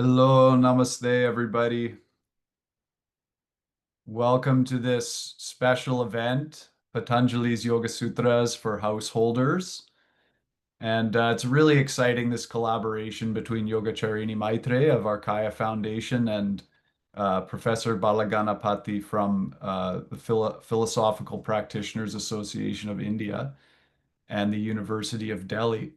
Hello, namaste, everybody. Welcome to this special event, Patanjali's Yoga Sutras for householders. And it's really exciting, this collaboration between Yogacharini Maitreyi of Arkaya Foundation and Professor Balaganapathi from the Philosophical Practitioners Association of India and the University of Delhi.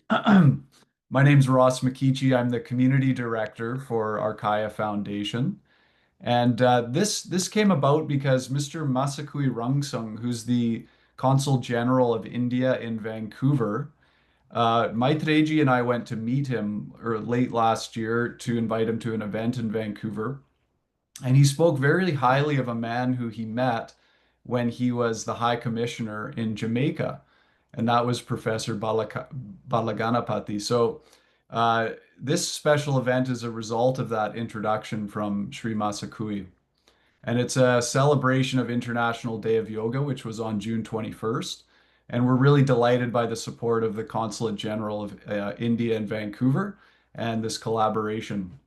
My name's Ross Makichi. I'm the community director for Arkaya Foundation. And this came about because Mr. Masakui Rungsung, who's the Consul General of India in Vancouver, Maitreyi and I went to meet him late last year to invite him to an event in Vancouver. And he spoke very highly of a man who he met when he was the High Commissioner in Jamaica, and that was Professor Balaganapathi. So this special event is a result of that introduction from Sri Masakui. And it's a celebration of International Day of Yoga, which was on June 21st. And we're really delighted by the support of the Consulate General of India in Vancouver and this collaboration.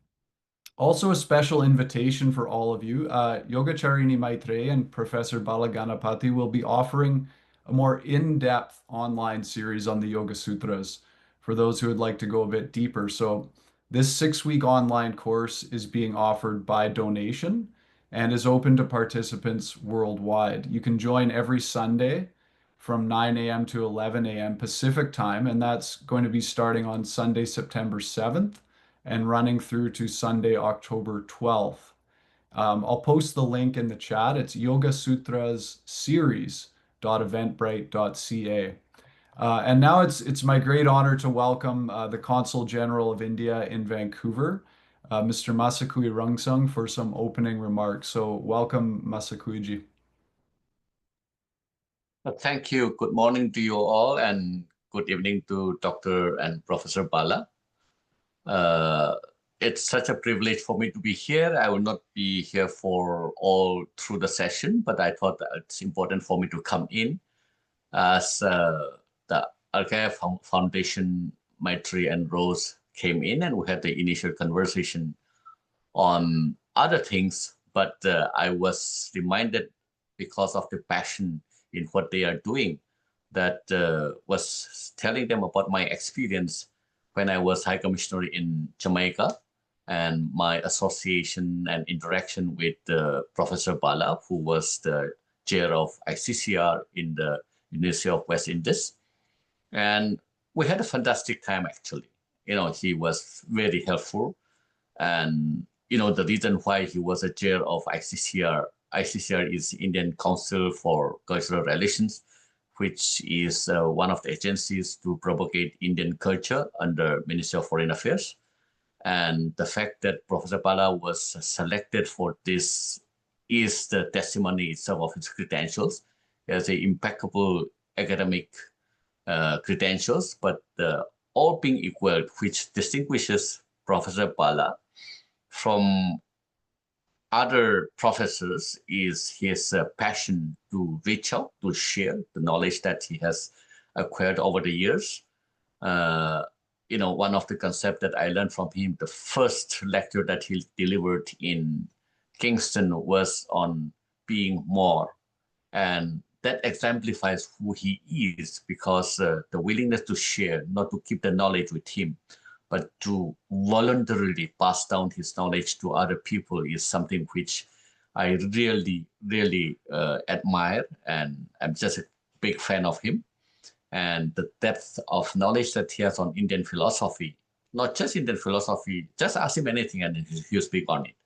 Also, a special invitation for all of you. Yogacharini Maitreyi and Professor Balaganapathi will be offering a more in-depth online series on the Yoga Sutras for those who would like to go a bit deeper. So, this 6-week online course is being offered by donation and is open to participants worldwide. You can join every Sunday from 9 a.m. to 11 a.m. Pacific time, and that's going to be starting on Sunday, September 7th and running through to Sunday, October 12th. I'll post the link in the chat. It's Yoga Sutras series.eventbrite.ca. And now it's my great honor to welcome the Consul General of India in Vancouver, Mr. Masakui Rungsung, for some opening remarks. So welcome, Masakuiji. Thank you. Good morning to you all, and good evening to Dr. and Professor Bala. It's such a privilege for me to be here. I will not be here for all through the session, but I thought that it's important for me to come in as the Arkaya Foundation, Maitreyi and Rose came in, and we had the initial conversation on other things, but I was reminded, because of the passion in what they are doing, that was telling them about my experience when I was High Commissioner in Jamaica and my association and interaction with Professor Bala, who was the chair of ICCR in the University of West Indies. And we had a fantastic time, actually. He was very helpful. And, the reason why he was a chair of ICCR is Indian Council for Cultural Relations, which is one of the agencies to propagate Indian culture under Ministry of Foreign Affairs. And the fact that Professor Bala was selected for this is the testimony itself of his credentials. He has an impeccable academic credentials, but all being equal, which distinguishes Professor Bala from other professors, is his passion to reach out, to share the knowledge that he has acquired over the years. One of the concepts that I learned from him, the first lecture that he delivered in Kingston was on being more. And that exemplifies who he is, because the willingness to share, not to keep the knowledge with him, but to voluntarily pass down his knowledge to other people, is something which I really, really admire, and I'm just a big fan of him. And the depth of knowledge that he has on Indian philosophy, not just Indian philosophy, just ask him anything and he'll speak on it.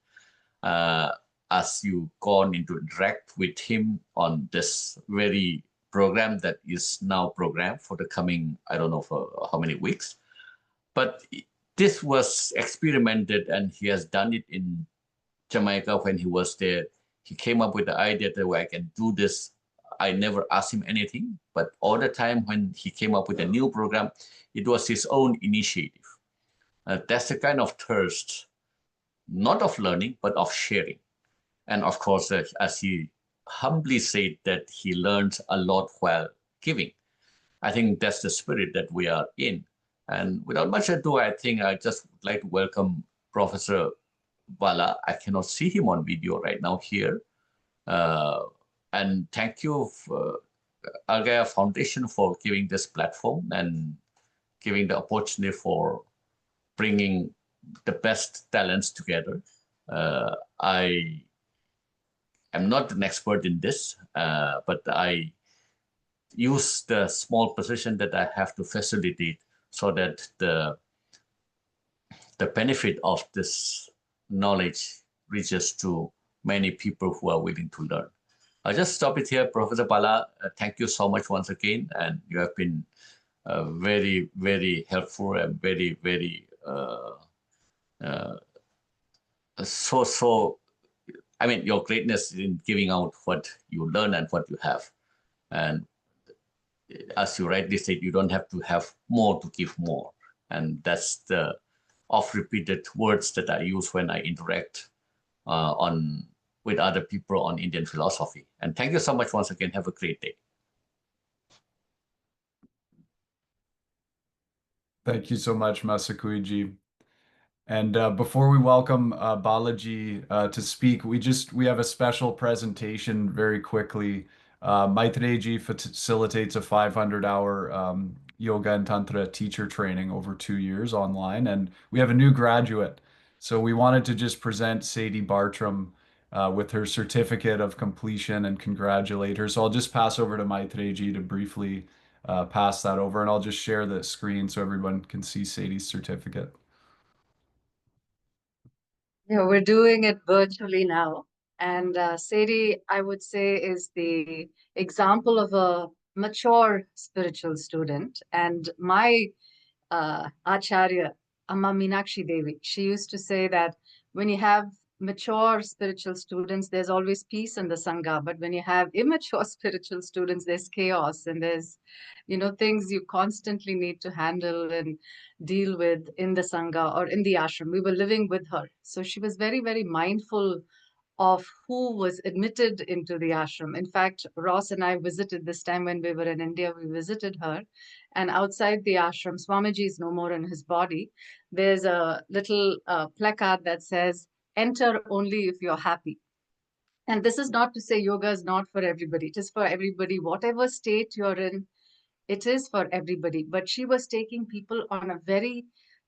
As you go on into interact with him on this very program that is now programmed for the coming, I don't know for how many weeks, but this was experimented, and he has done it in Jamaica when he was there. He came up with the idea that I can do this. I never asked him anything, but all the time when he came up with a new program, it was his own initiative. That's the kind of thirst, not of learning, but of sharing. And of course, as he humbly said, that he learned a lot while giving. I think that's the spirit that we are in. And without much ado, I think I just would like to welcome Professor Bala. I cannot see him on video right now here. And thank you, Arkaya Foundation, for giving this platform and giving the opportunity for bringing the best talents together. I am not an expert in this, but I use the small position that I have to facilitate so that the benefit of this knowledge reaches to many people who are willing to learn. I'll just stop it here. Professor Bala, thank you so much once again. And you have been very, very helpful and very, very, I mean, your greatness in giving out what you learn and what you have. And as you rightly said, you don't have to have more to give more. And that's the oft-repeated words that I use when I interact with other people on Indian philosophy. And thank you so much once again. Have a great day. Thank you so much, Masakuiji. And before we welcome Balaji to speak, we have a special presentation very quickly. Maitreyi facilitates a 500-hour yoga and tantra teacher training over 2 years online, and we have a new graduate. So we wanted to just present Sadie Bartram with her certificate of completion and congratulate her. So I'll just pass over to Maitreyi to briefly pass that over, and I'll just share the screen so everyone can see Sadie's certificate. Yeah, we're doing it virtually now. And Sadie, I would say, is the example of a mature spiritual student. And my Acharya, Amma Meenakshi Devi, she used to say that when you have mature spiritual students, there's always peace in the Sangha. But when you have immature spiritual students, there's chaos and there's, things you constantly need to handle and deal with in the Sangha or in the ashram. We were living with her. So she was very, very mindful of who was admitted into the ashram. In fact, Ross and I visited this time when we were in India, we visited her. And outside the ashram, Swamiji is no more in his body. There's a little placard that says, "Enter only if you're happy." And this is not to say yoga is not for everybody. It is for everybody. Whatever state you're in, it is for everybody. But she was taking people on a very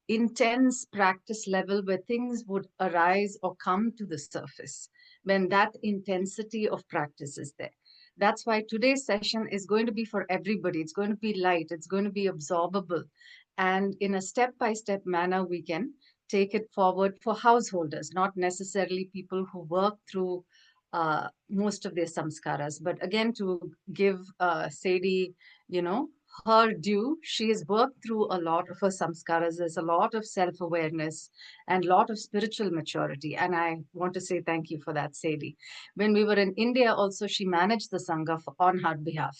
intense practice level where things would arise or come to the surface when that intensity of practice is there. That's why today's session is going to be for everybody. It's going to be light. It's going to be absorbable. And in a step-by-step manner, we can take it forward for householders, not necessarily people who work through most of their samskaras. But again, to give Sadie, her due, she has worked through a lot of her samskaras. There's a lot of self-awareness and a lot of spiritual maturity. And I want to say thank you for that, Sadie. When we were in India also, she managed the Sangha on her behalf,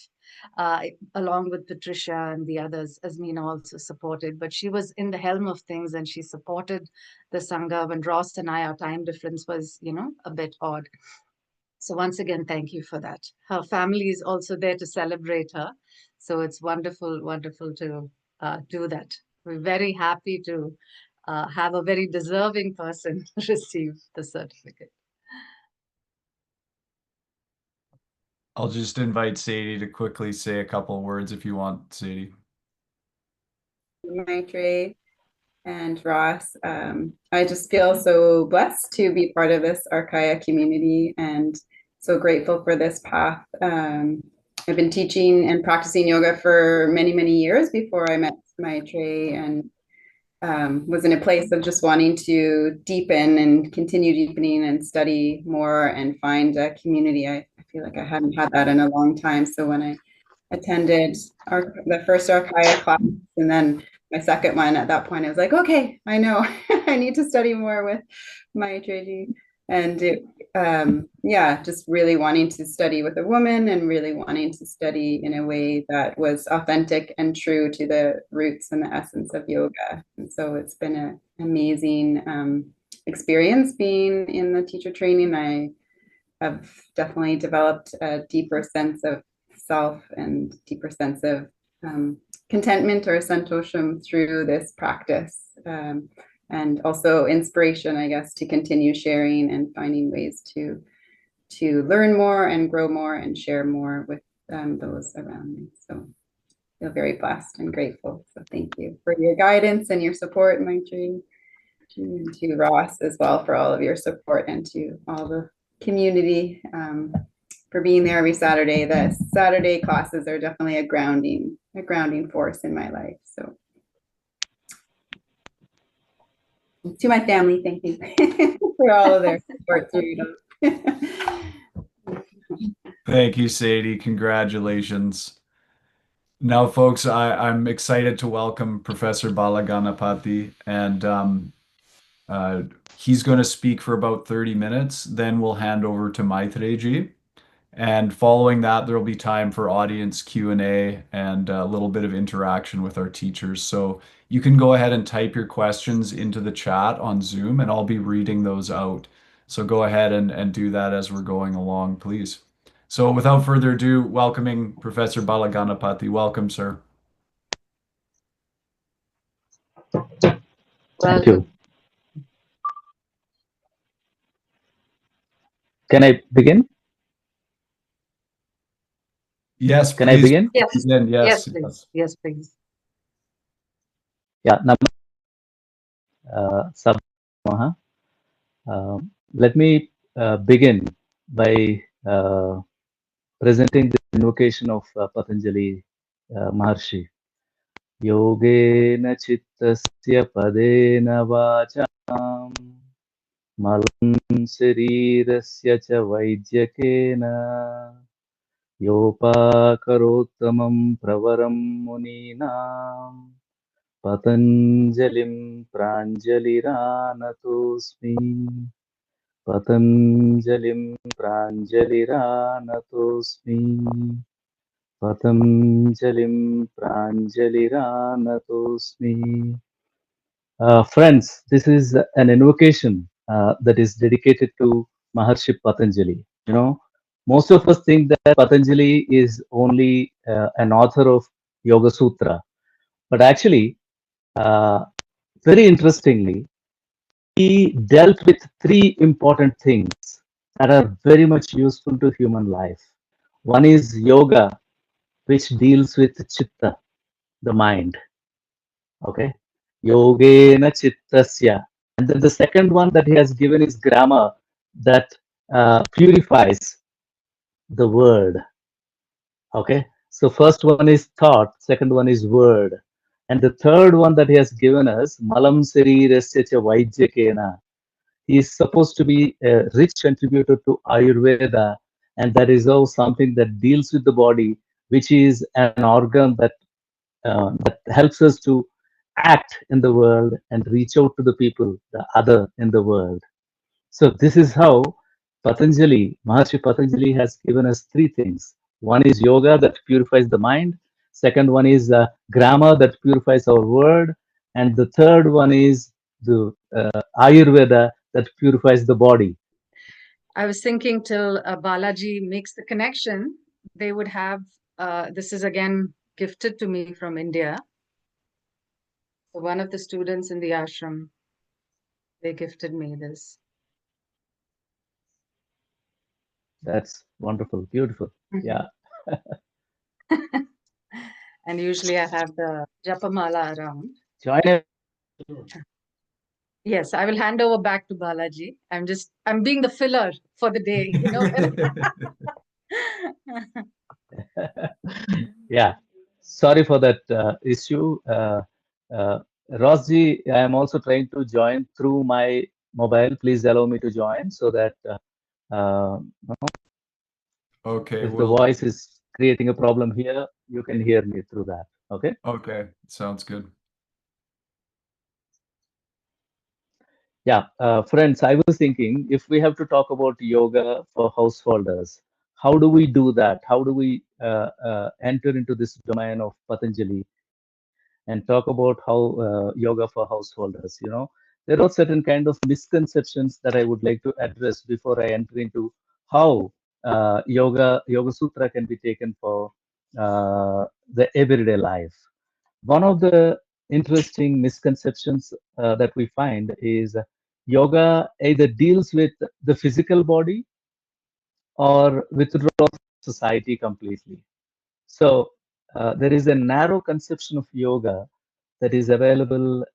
along with Patricia and the others. Asmina also supported, but she was in the helm of things and she supported the Sangha when Ross and I, our time difference was, a bit odd. So once again, thank you for that. Her family is also there to celebrate her. So it's wonderful, wonderful to do that. We're very happy to have a very deserving person receive the certificate. I'll just invite Sadie to quickly say a couple words if you want, Sadie. Maitreyi and Ross. I just feel so blessed to be part of this Arkaya community and so grateful for this path. I've been teaching and practicing yoga for many, many years before I met Maitreyi, and was in a place of just wanting to deepen and continue deepening and study more and find a community. I feel like I hadn't had that in a long time. So when I attended the first Arkaya class and then my second one, at that point I was like, okay, I know I need to study more with Maitreyi. And just really wanting to study with a woman and really wanting to study in a way that was authentic and true to the roots and the essence of yoga. And so it's been an amazing experience being in the teacher training. I have definitely developed a deeper sense of self and deeper sense of contentment or santosham through this practice. and also inspiration, I guess, to continue sharing and finding ways to learn more and grow more and share more with those around me. So I feel very blessed and grateful. So thank you for your guidance and your support, Maitreyi, and to Ross as well for all of your support, and to all the community for being there every Saturday. The Saturday classes are definitely a grounding force in my life. So to my family, thank you for all of their support through it all. Thank you, Sadie. Congratulations. Now, folks, I'm excited to welcome Professor Balaganapathi, and he's going to speak for about 30 minutes. Then we'll hand over to Maitreyi. And following that, there'll be time for audience Q&A and a little bit of interaction with our teachers. So you can go ahead and type your questions into the chat on Zoom, and I'll be reading those out. So go ahead and do that as we're going along, please. So without further ado, welcoming Professor Balaganapathi. Welcome, sir. Thank you. Can I begin? Yes, Can I please. begin? Yes. Begin. Yes, Yes. please. Yes, please. Yeah. Let me begin by presenting the invocation of Patanjali Maharshi. Yogena chittasya padena vacham malam sarirasya cha vaidyakena yopakarottamam pravaram muninam Patanjalim pranjaliranatosmi Patanjalim pranjaliranatosmi Patanjalim pranjaliranatosmi. Friends, this is an invocation that is dedicated to Maharshi Patanjali. You know, most of us think that Patanjali is only an author of Yoga Sutra, but actually, very interestingly, he dealt with three important things that are very much useful to human life. One is yoga, which deals with chitta, the mind. Okay, yogena chittasya. And then the second one that he has given is grammar, that purifies the word. Okay, so first one is thought, second one is word, and the third one that he has given us, malam sarirasya cha vaidyakena. He is supposed to be a rich contributor to Ayurveda, and that is also something that deals with the body, which is an organ that helps us to act in the world and reach out to the people, the other in the world. So this is how Maharshi Patanjali has given us three things. One is yoga that purifies the mind. Second one is grammar that purifies our word. And the third one is the Ayurveda that purifies the body. I was thinking till Balaji makes the connection, they would have, this is again gifted to me from India. So one of the students in the ashram, they gifted me this. That's wonderful, beautiful. Yeah. And usually I have the Japamala around. Join it. Yes, I will hand over back to Balaji. I'm being the filler for the day, you know. Yeah. Sorry for that issue. Rosji, I am also trying to join through my mobile. Please allow me to join so that Okay. if the voice is creating a problem here, you can hear me through that. Okay. Okay. Sounds good. Yeah. Friends, I was thinking if we have to talk about yoga for householders, how do we do that? How do we enter into this domain of Patanjali and talk about how yoga for householders? You know, there are certain kind of misconceptions that I would like to address before I enter into how Yoga Sutra can be taken for the everyday life. One of the interesting misconceptions that we find is yoga either deals with the physical body or withdraws from society completely. So there is a narrow conception of yoga that is available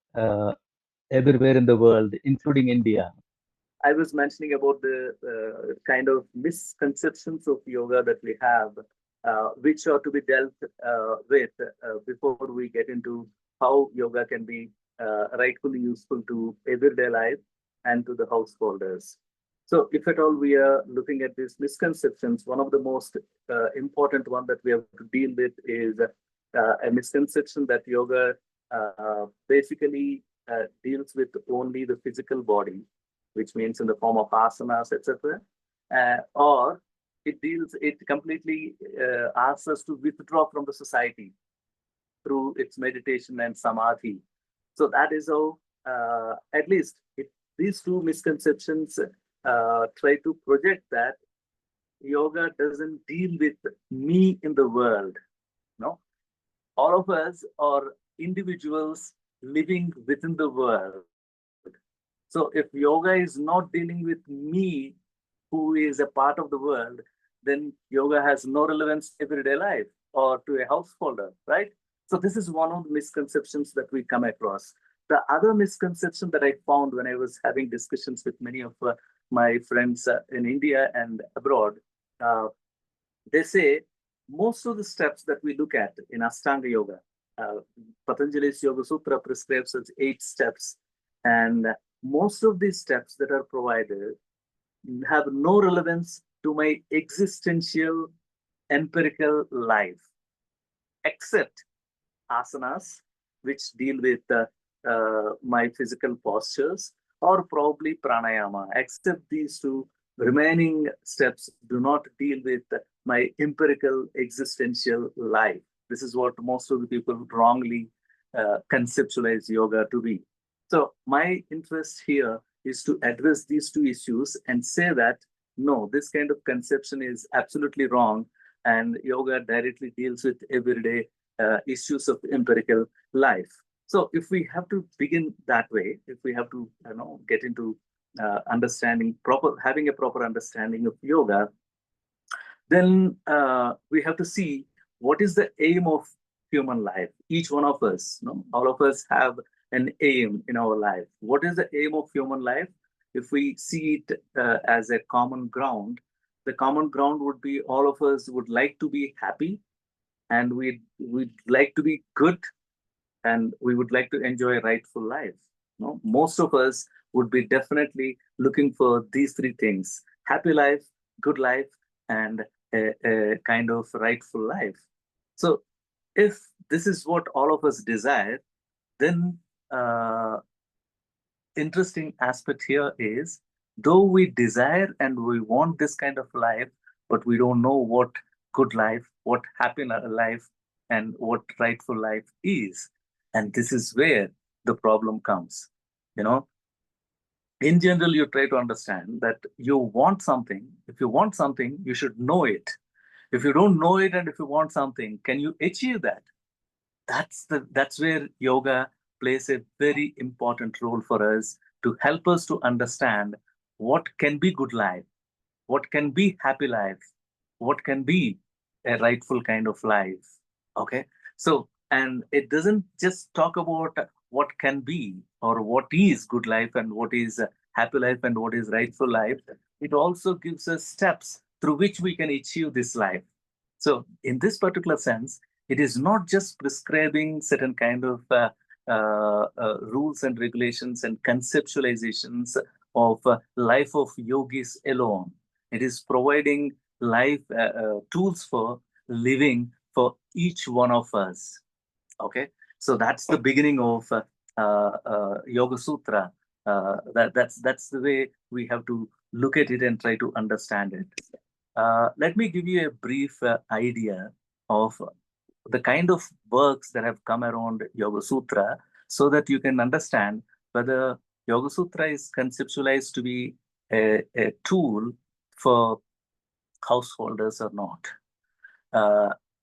everywhere in the world, including India. I was mentioning about the kind of misconceptions of yoga that we have, which are to be dealt with before we get into how yoga can be rightfully useful to everyday life and to the householders. So, if at all we are looking at these misconceptions, one of the most important one that we have to deal with is a misconception that yoga basically deals with only the physical body, which means in the form of asanas, etc. Or it completely asks us to withdraw from the society through its meditation and samadhi. So that is how, at least, these two misconceptions try to project that yoga doesn't deal with me in the world. No, all of us are individuals living within the world. So if yoga is not dealing with me, who is a part of the world, then yoga has no relevance to everyday life or to a householder, right? So this is one of the misconceptions that we come across. The other misconception that I found when I was having discussions with many of my friends in India and abroad, uh, they say most of the steps that we look at in Ashtanga Yoga, uh, Patanjali's Yoga Sutra prescribes us 8 steps, and most of these steps that are provided have no relevance to my existential empirical life, except asanas, which deal with my physical postures, or probably pranayama, except these two remaining steps do not deal with my empirical existential life. This is what most of the people wrongly conceptualize yoga to be. So, my interest here is to address these two issues and say that no, this kind of conception is absolutely wrong, and yoga directly deals with everyday issues of empirical life. So if we have to begin that way, if we have to get into understanding proper, having a proper understanding of yoga, then we have to see what is the aim of human life. Each one of us, all of us have an aim in our life. What is the aim of human life? If we see it as a common ground, the common ground would be all of us would like to be happy, and we'd like to be good, and we would like to enjoy a rightful life. Most of us would be definitely looking for these 3 things: happy life, good life, and a kind of rightful life. So if this is what all of us desire, then interesting aspect here is, though we desire and we want this kind of life, but we don't know what good life, what happy life, and what rightful life is. And this is where the problem comes. You know, in general, you try to understand that you want something. If you want something, you should know it. If you don't know it, and if you want something, can you achieve that? That's where yoga plays a very important role for us, to help us to understand what can be good life, what can be happy life, what can be a rightful kind of life. Okay, so, and it doesn't just talk about what can be or what is good life and what is happy life and what is rightful life. It also gives us steps through which we can achieve this life. So, in this particular sense, it is not just prescribing certain kind of rules and regulations and conceptualizations of life of yogis alone. It is providing life tools for living for each one of us. Okay, so that's the beginning of Yoga Sutra. That's the way we have to look at it and try to understand it. Let me give you a brief idea of the kind of works that have come around Yoga Sutra, so that you can understand whether Yoga Sutra is conceptualized to be a tool for householders or not.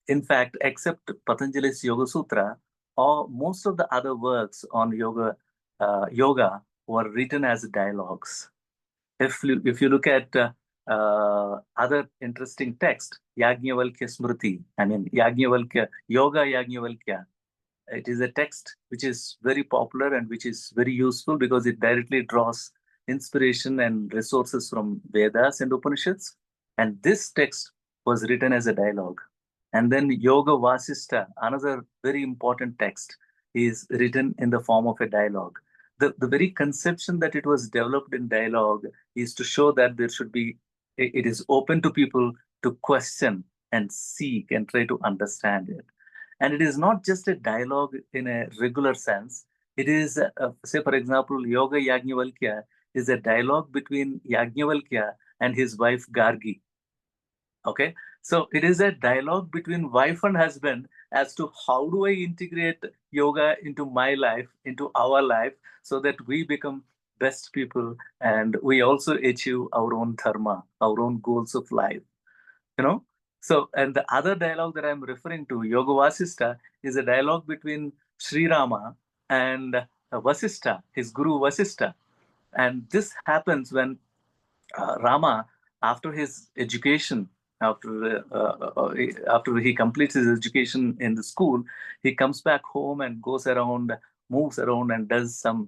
In fact, except Patanjali's Yoga Sutra, most of the other works on yoga were written as dialogues. If you look at other interesting text, Yajnavalkya Smriti, I mean Yajnavalkya Yoga Yajnavalkya, it is a text which is very popular and which is very useful because it directly draws inspiration and resources from Vedas and Upanishads. And this text was written as a dialogue. And then Yoga Vasista, another very important text, is written in the form of a dialogue. The very conception that it was developed in dialogue is to show that there should be, it is open to people to question and seek and try to understand it. And it is not just a dialogue in a regular sense. It is, say, for example, Yoga Yajnavalkya is a dialogue between Yajnavalkya and his wife Gargi. Okay, so it is a dialogue between wife and husband as to how do I integrate yoga into my life, into our life, so that we become best people and we also achieve our own dharma, our own goals of life. You know, so and the other dialogue that I'm referring to, Yoga Vasista, is a dialogue between Sri Rama and Vasista, his guru Vasista. And this happens when Rama, after his education, after he completes his education in the school, he comes back home and goes around, moves around, and does some,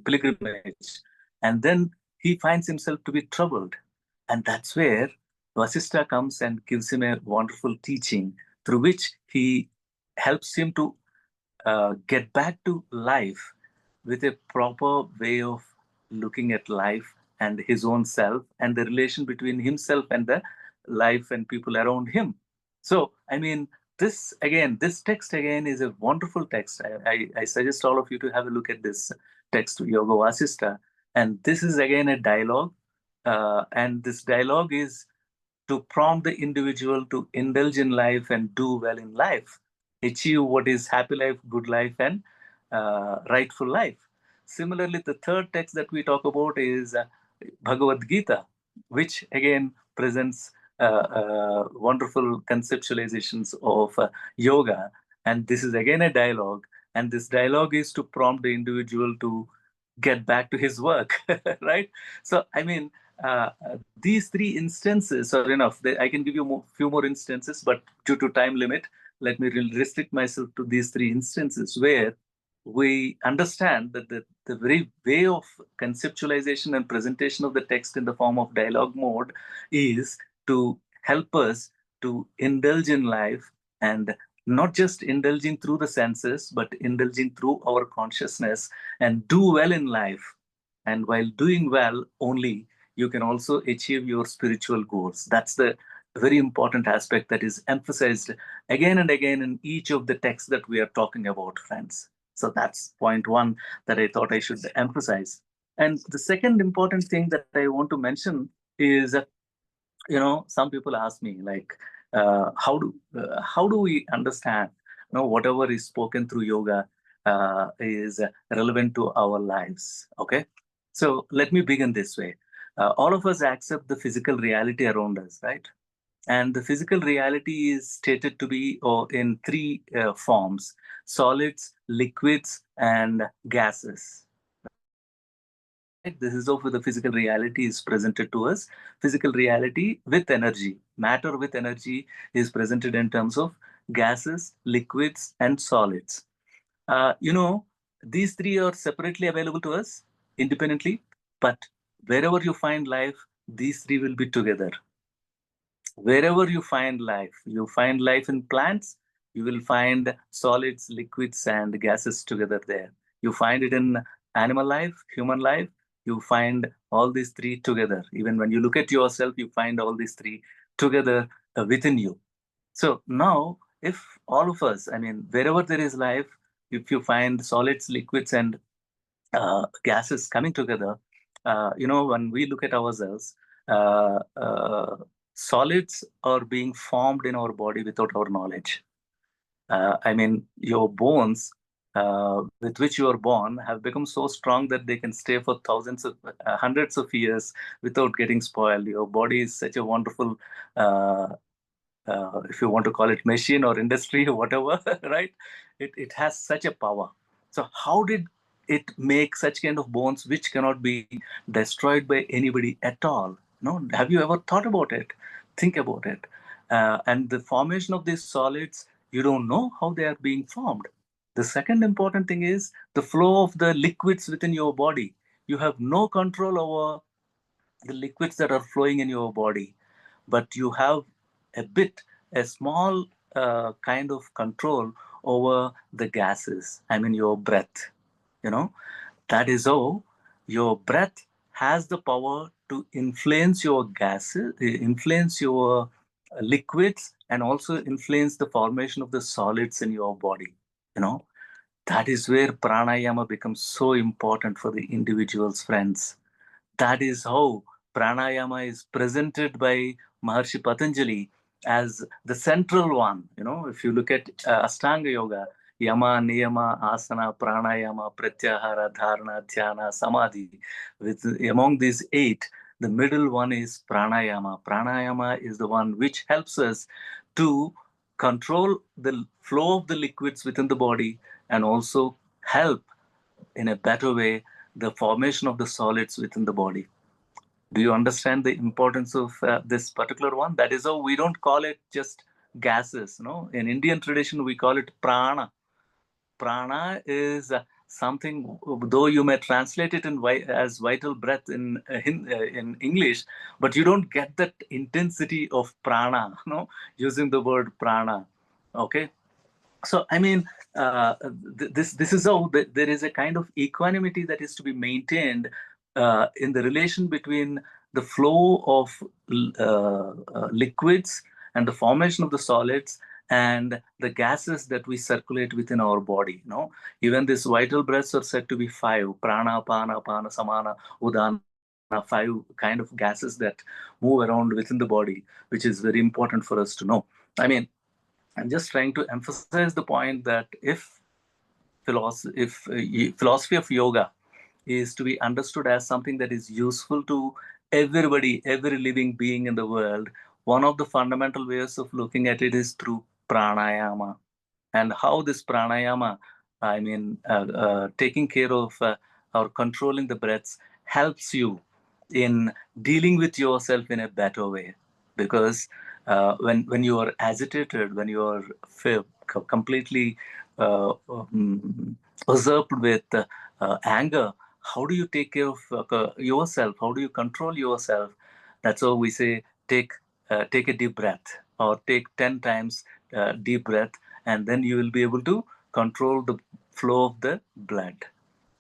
pilgrimage. And then he finds himself to be troubled, and that's where Vasista comes and gives him a wonderful teaching through which he helps him to get back to life with a proper way of looking at life and his own self and the relation between himself and the life and people around him. So, I mean, this text again is a wonderful text. I suggest all of you to have a look at this text, Yoga Vasista. And this is again a dialogue. And this dialogue is to prompt the individual to indulge in life and do well in life, achieve what is happy life, good life, and rightful life. Similarly, the third text that we talk about is Bhagavad Gita, which again presents wonderful conceptualizations of yoga. And this is again a dialogue. And this dialogue is to prompt the individual to get back to his work, right? So, I mean, these three instances are enough. I can give you few more instances, but due to time limit, let me restrict myself to these three instances where we understand that the very way of conceptualization and presentation of the text in the form of dialogue mode is to help us to indulge in life, and not just indulging through the senses, but indulging through our consciousness and do well in life. And while doing well only, you can also achieve your spiritual goals. That's the very important aspect that is emphasized again and again in each of the texts that we are talking about, friends. So that's point one that I thought I should emphasize. And the second important thing that I want to mention is, some people ask me like, how do we understand, whatever is spoken through yoga is relevant to our lives? Okay, so let me begin this way. All of us accept the physical reality around us, right? And the physical reality is stated to be in three forms: solids, liquids, and gases. This is how the physical reality is presented to us. Physical reality with energy, matter with energy, is presented in terms of gases, liquids, and solids. These three are separately available to us independently, but wherever you find life, these three will be together. Wherever you find life in plants, you will find solids, liquids, and gases together there. You find it in animal life, human life, you find all these three together. Even when you look at yourself, you find all these three together within you. So now, if all of us, wherever there is life, if you find solids, liquids, and gases coming together, when we look at ourselves, solids are being formed in our body without our knowledge. Your bones with which you are born have become so strong that they can stay for hundreds of years without getting spoiled. Your body is such a wonderful if you want to call it machine or industry or whatever, right? It has such a power. So how did it make such kind of bonds which cannot be destroyed by anybody at all? No, have you ever thought about it? Think about it. And the formation of these solids, you don't know how they are being formed. The second important thing is the flow of the liquids within your body. You have no control over the liquids that are flowing in your body, but you have a small kind of control over the gases. I mean, your breath. You know, that is how your breath has the power to influence your gases, influence your liquids, and also influence the formation of the solids in your body. You know, that is where pranayama becomes so important for the individual's friends. That is how pranayama is presented by Maharshi Patanjali as the central one. You know, if you look at Ashtanga Yoga, Yama, Niyama, Asana, Pranayama, Pratyahara, Dharana, Dhyana, Samadhi. Among these 8, the middle one is Pranayama. Pranayama is the one which helps us to control the flow of the liquids within the body and also help in a better way the formation of the solids within the body. Do you understand the importance of this particular one? That is how we don't call it just gases. No, in Indian tradition we call it prana. Prana is something, though you may translate it as vital breath in English, but you don't get that intensity of prana, no, using the word prana. Okay, so I mean, this is how there is a kind of equanimity that is to be maintained in the relation between the flow of liquids and the formation of the solids and the gases that we circulate within our body. You know, even these vital breaths are said to be 5: prana, pana, apana, samana, udana. 5 kind of gases that move around within the body, which is very important for us to know. I mean, I'm just trying to emphasize the point that if philosophy of yoga is to be understood as something that is useful to everybody, every living being in the world, one of the fundamental ways of looking at it is through pranayama. And how this pranayama, I mean, taking care of or controlling the breaths helps you in dealing with yourself in a better way. Because when you are agitated, when you are completely usurped with anger, how do you take care of yourself? How do you control yourself? That's how we say take a deep breath, or take 10 times deep breath, and then you will be able to control the flow of the blood.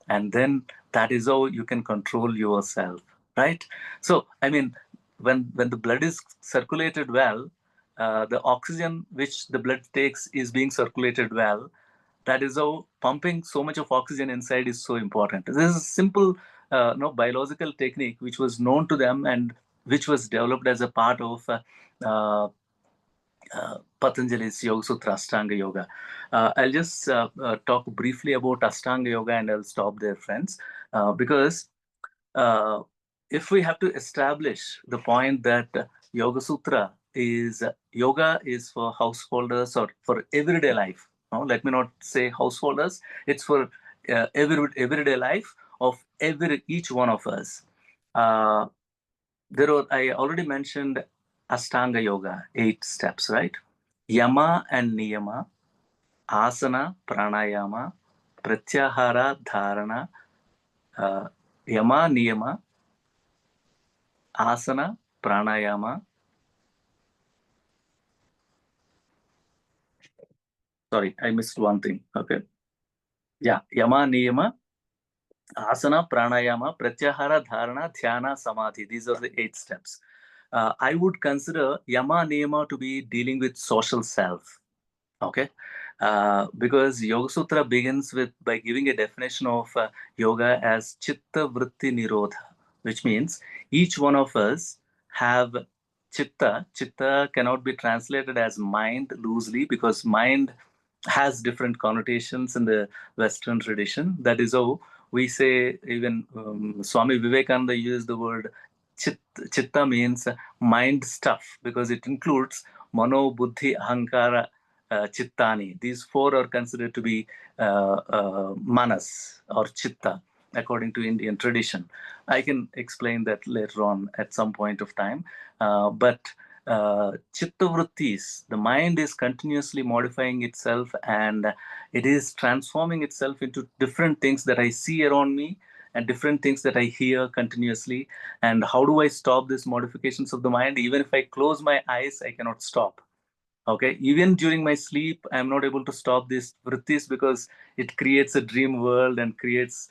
And then that is how you can control yourself, right? So I mean, when the blood is circulated well, the oxygen which the blood takes is being circulated well. That is how pumping so much of oxygen inside is so important. This is a simple biological technique which was known to them and which was developed as a part of Patanjali's Yoga Sutra Ashtanga Yoga. I'll just talk briefly about Ashtanga Yoga and I'll stop there, friends, because if we have to establish the point that Yoga Sutra is yoga is for householders or for everyday life. No, let me not say householders. It's for everyday life of each one of us. I already mentioned Ashtanga Yoga, 8 steps, right? Yama and Niyama, Asana, Pranayama, Pratyahara, Dharana, Yama, Niyama, Asana, Pranayama. Sorry, I missed one thing. Okay. Yeah, Yama, Niyama, Asana, Pranayama, Pratyahara, Dharana, Dhyana, Samadhi. These are the 8 steps. I would consider Yama, Niyama to be dealing with social self. Okay, because Yoga Sutra begins by giving a definition of yoga as Chitta Vritti Nirodha, which means each one of us have Chitta. Chitta cannot be translated as mind loosely because mind has different connotations in the Western tradition. That is how we say, even Swami Vivekananda used the word chitta means mind stuff, because it includes mano, buddhi, ahankara, chittani. These four are considered to be manas or chitta, according to Indian tradition. I can explain that later on at some point of time. But chitta vrittis, the mind is continuously modifying itself, and it is transforming itself into different things that I see around me and different things that I hear continuously. And how do I stop these modifications of the mind? Even if I close my eyes, I cannot stop. Okay, even during my sleep, I'm not able to stop these vrittis, because it creates a dream world and creates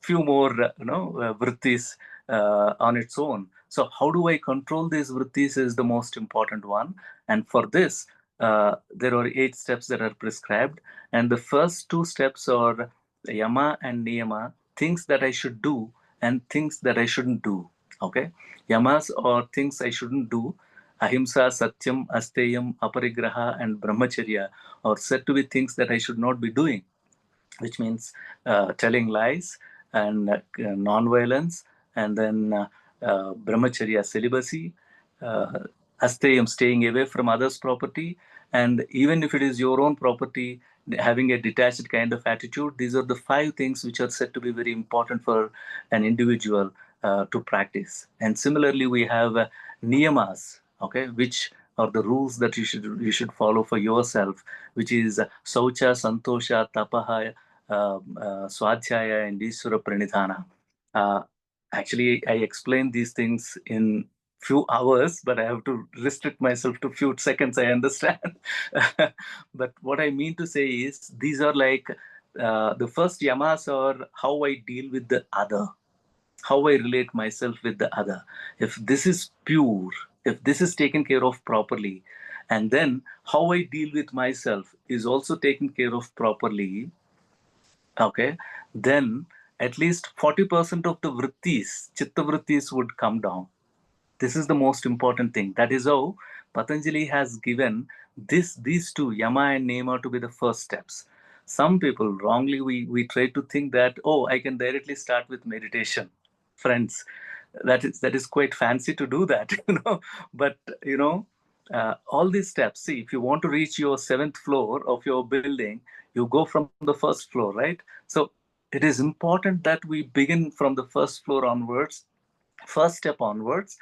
few more vrittis on its own. So how do I control these vrittis is the most important one. And for this, there are 8 steps that are prescribed, and the first 2 steps are yama and niyama, things that I should do and things that I shouldn't do. Okay, yamas are things I shouldn't do. Ahimsa, satyam, asteyam, aparigraha, and brahmacharya are said to be things that I should not be doing, which means telling lies and non-violence, and then brahmacharya, celibacy, asteyam, staying away from others' property, and even if it is your own property, having a detached kind of attitude. These are the 5 things which are said to be very important for an individual to practice. And similarly, we have niyamas, okay, which are the rules that you should follow for yourself, which is saucha, santosha, tapaha, swadhyaya, and Ishvara pranidhana. Actually, I explained these things in few hours, but I have to restrict myself to few seconds, I understand. But what I mean to say is, these are like the first yamas are how I deal with the other, how I relate myself with the other. If this is pure, if this is taken care of properly, and then how I deal with myself is also taken care of properly, okay, then at least 40% of the vrittis, chitta vrittis, would come down. This is the most important thing. That is how Patanjali has given these 2, yama and niyama, to be the first steps. Some people wrongly, we try to think that, oh, I can directly start with meditation. Friends, that is quite fancy to do that, but all these steps. See, if you want to reach your 7th floor of your building, you go from the first floor, right? So it is important that we begin from the first floor onwards, first step onwards.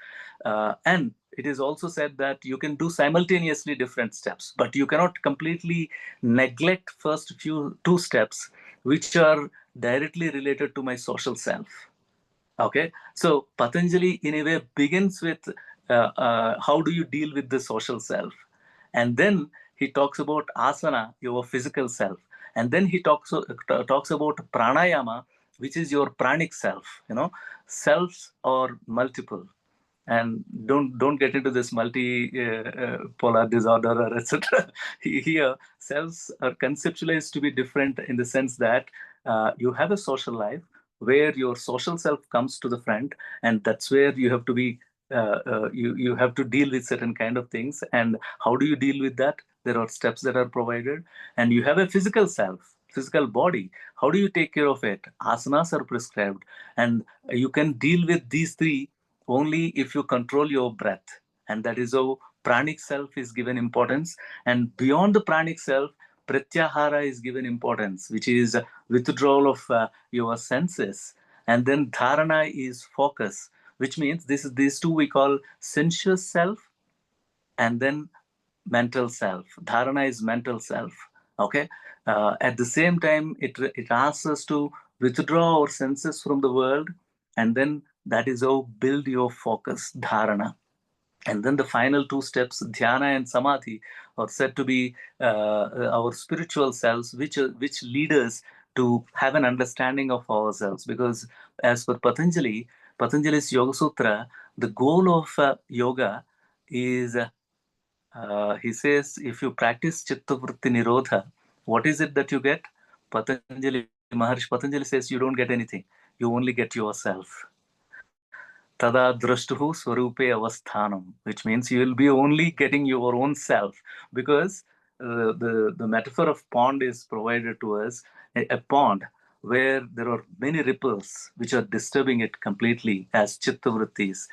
And it is also said that you can do simultaneously different steps, but you cannot completely neglect first few 2 steps, which are directly related to my social self. Okay, so Patanjali in a way begins with how do you deal with the social self, and then he talks about asana, your physical self, and then he talks about pranayama, which is your pranic self. Selves are multiple, and don't get into this polar disorder or etc. Here, selves are conceptualized to be different in the sense that you have a social life where your social self comes to the front, and that's where you have to be you have to deal with certain kind of things. And how do you deal with that? There are steps that are provided. And you have a physical self, physical body. How do you take care of it? Asanas are prescribed, and you can deal with these 3 only if you control your breath. And that is how pranic self is given importance. And beyond the pranic self, pratyahara is given importance, which is withdrawal of your senses. And then dharana is focus, which means these 2 we call sensuous self and then mental self. Dharana is mental self. Okay. At the same time, it asks us to withdraw our senses from the world, and then that is how build your focus, dharana. And then the final 2 steps, dhyana and samadhi, are said to be our spiritual selves, which lead us to have an understanding of ourselves. Because as per Patanjali's Yoga Sutra, the goal of yoga is, he says, if you practice chitta vritti nirodha, what is it that you get? Maharishi Patanjali says you don't get anything. You only get yourself. Tada drashtuhu swarupe avasthanam, which means you will be only getting your own self. Because the metaphor of pond is provided to us, a pond where there are many ripples which are disturbing it completely as chitta vrittis.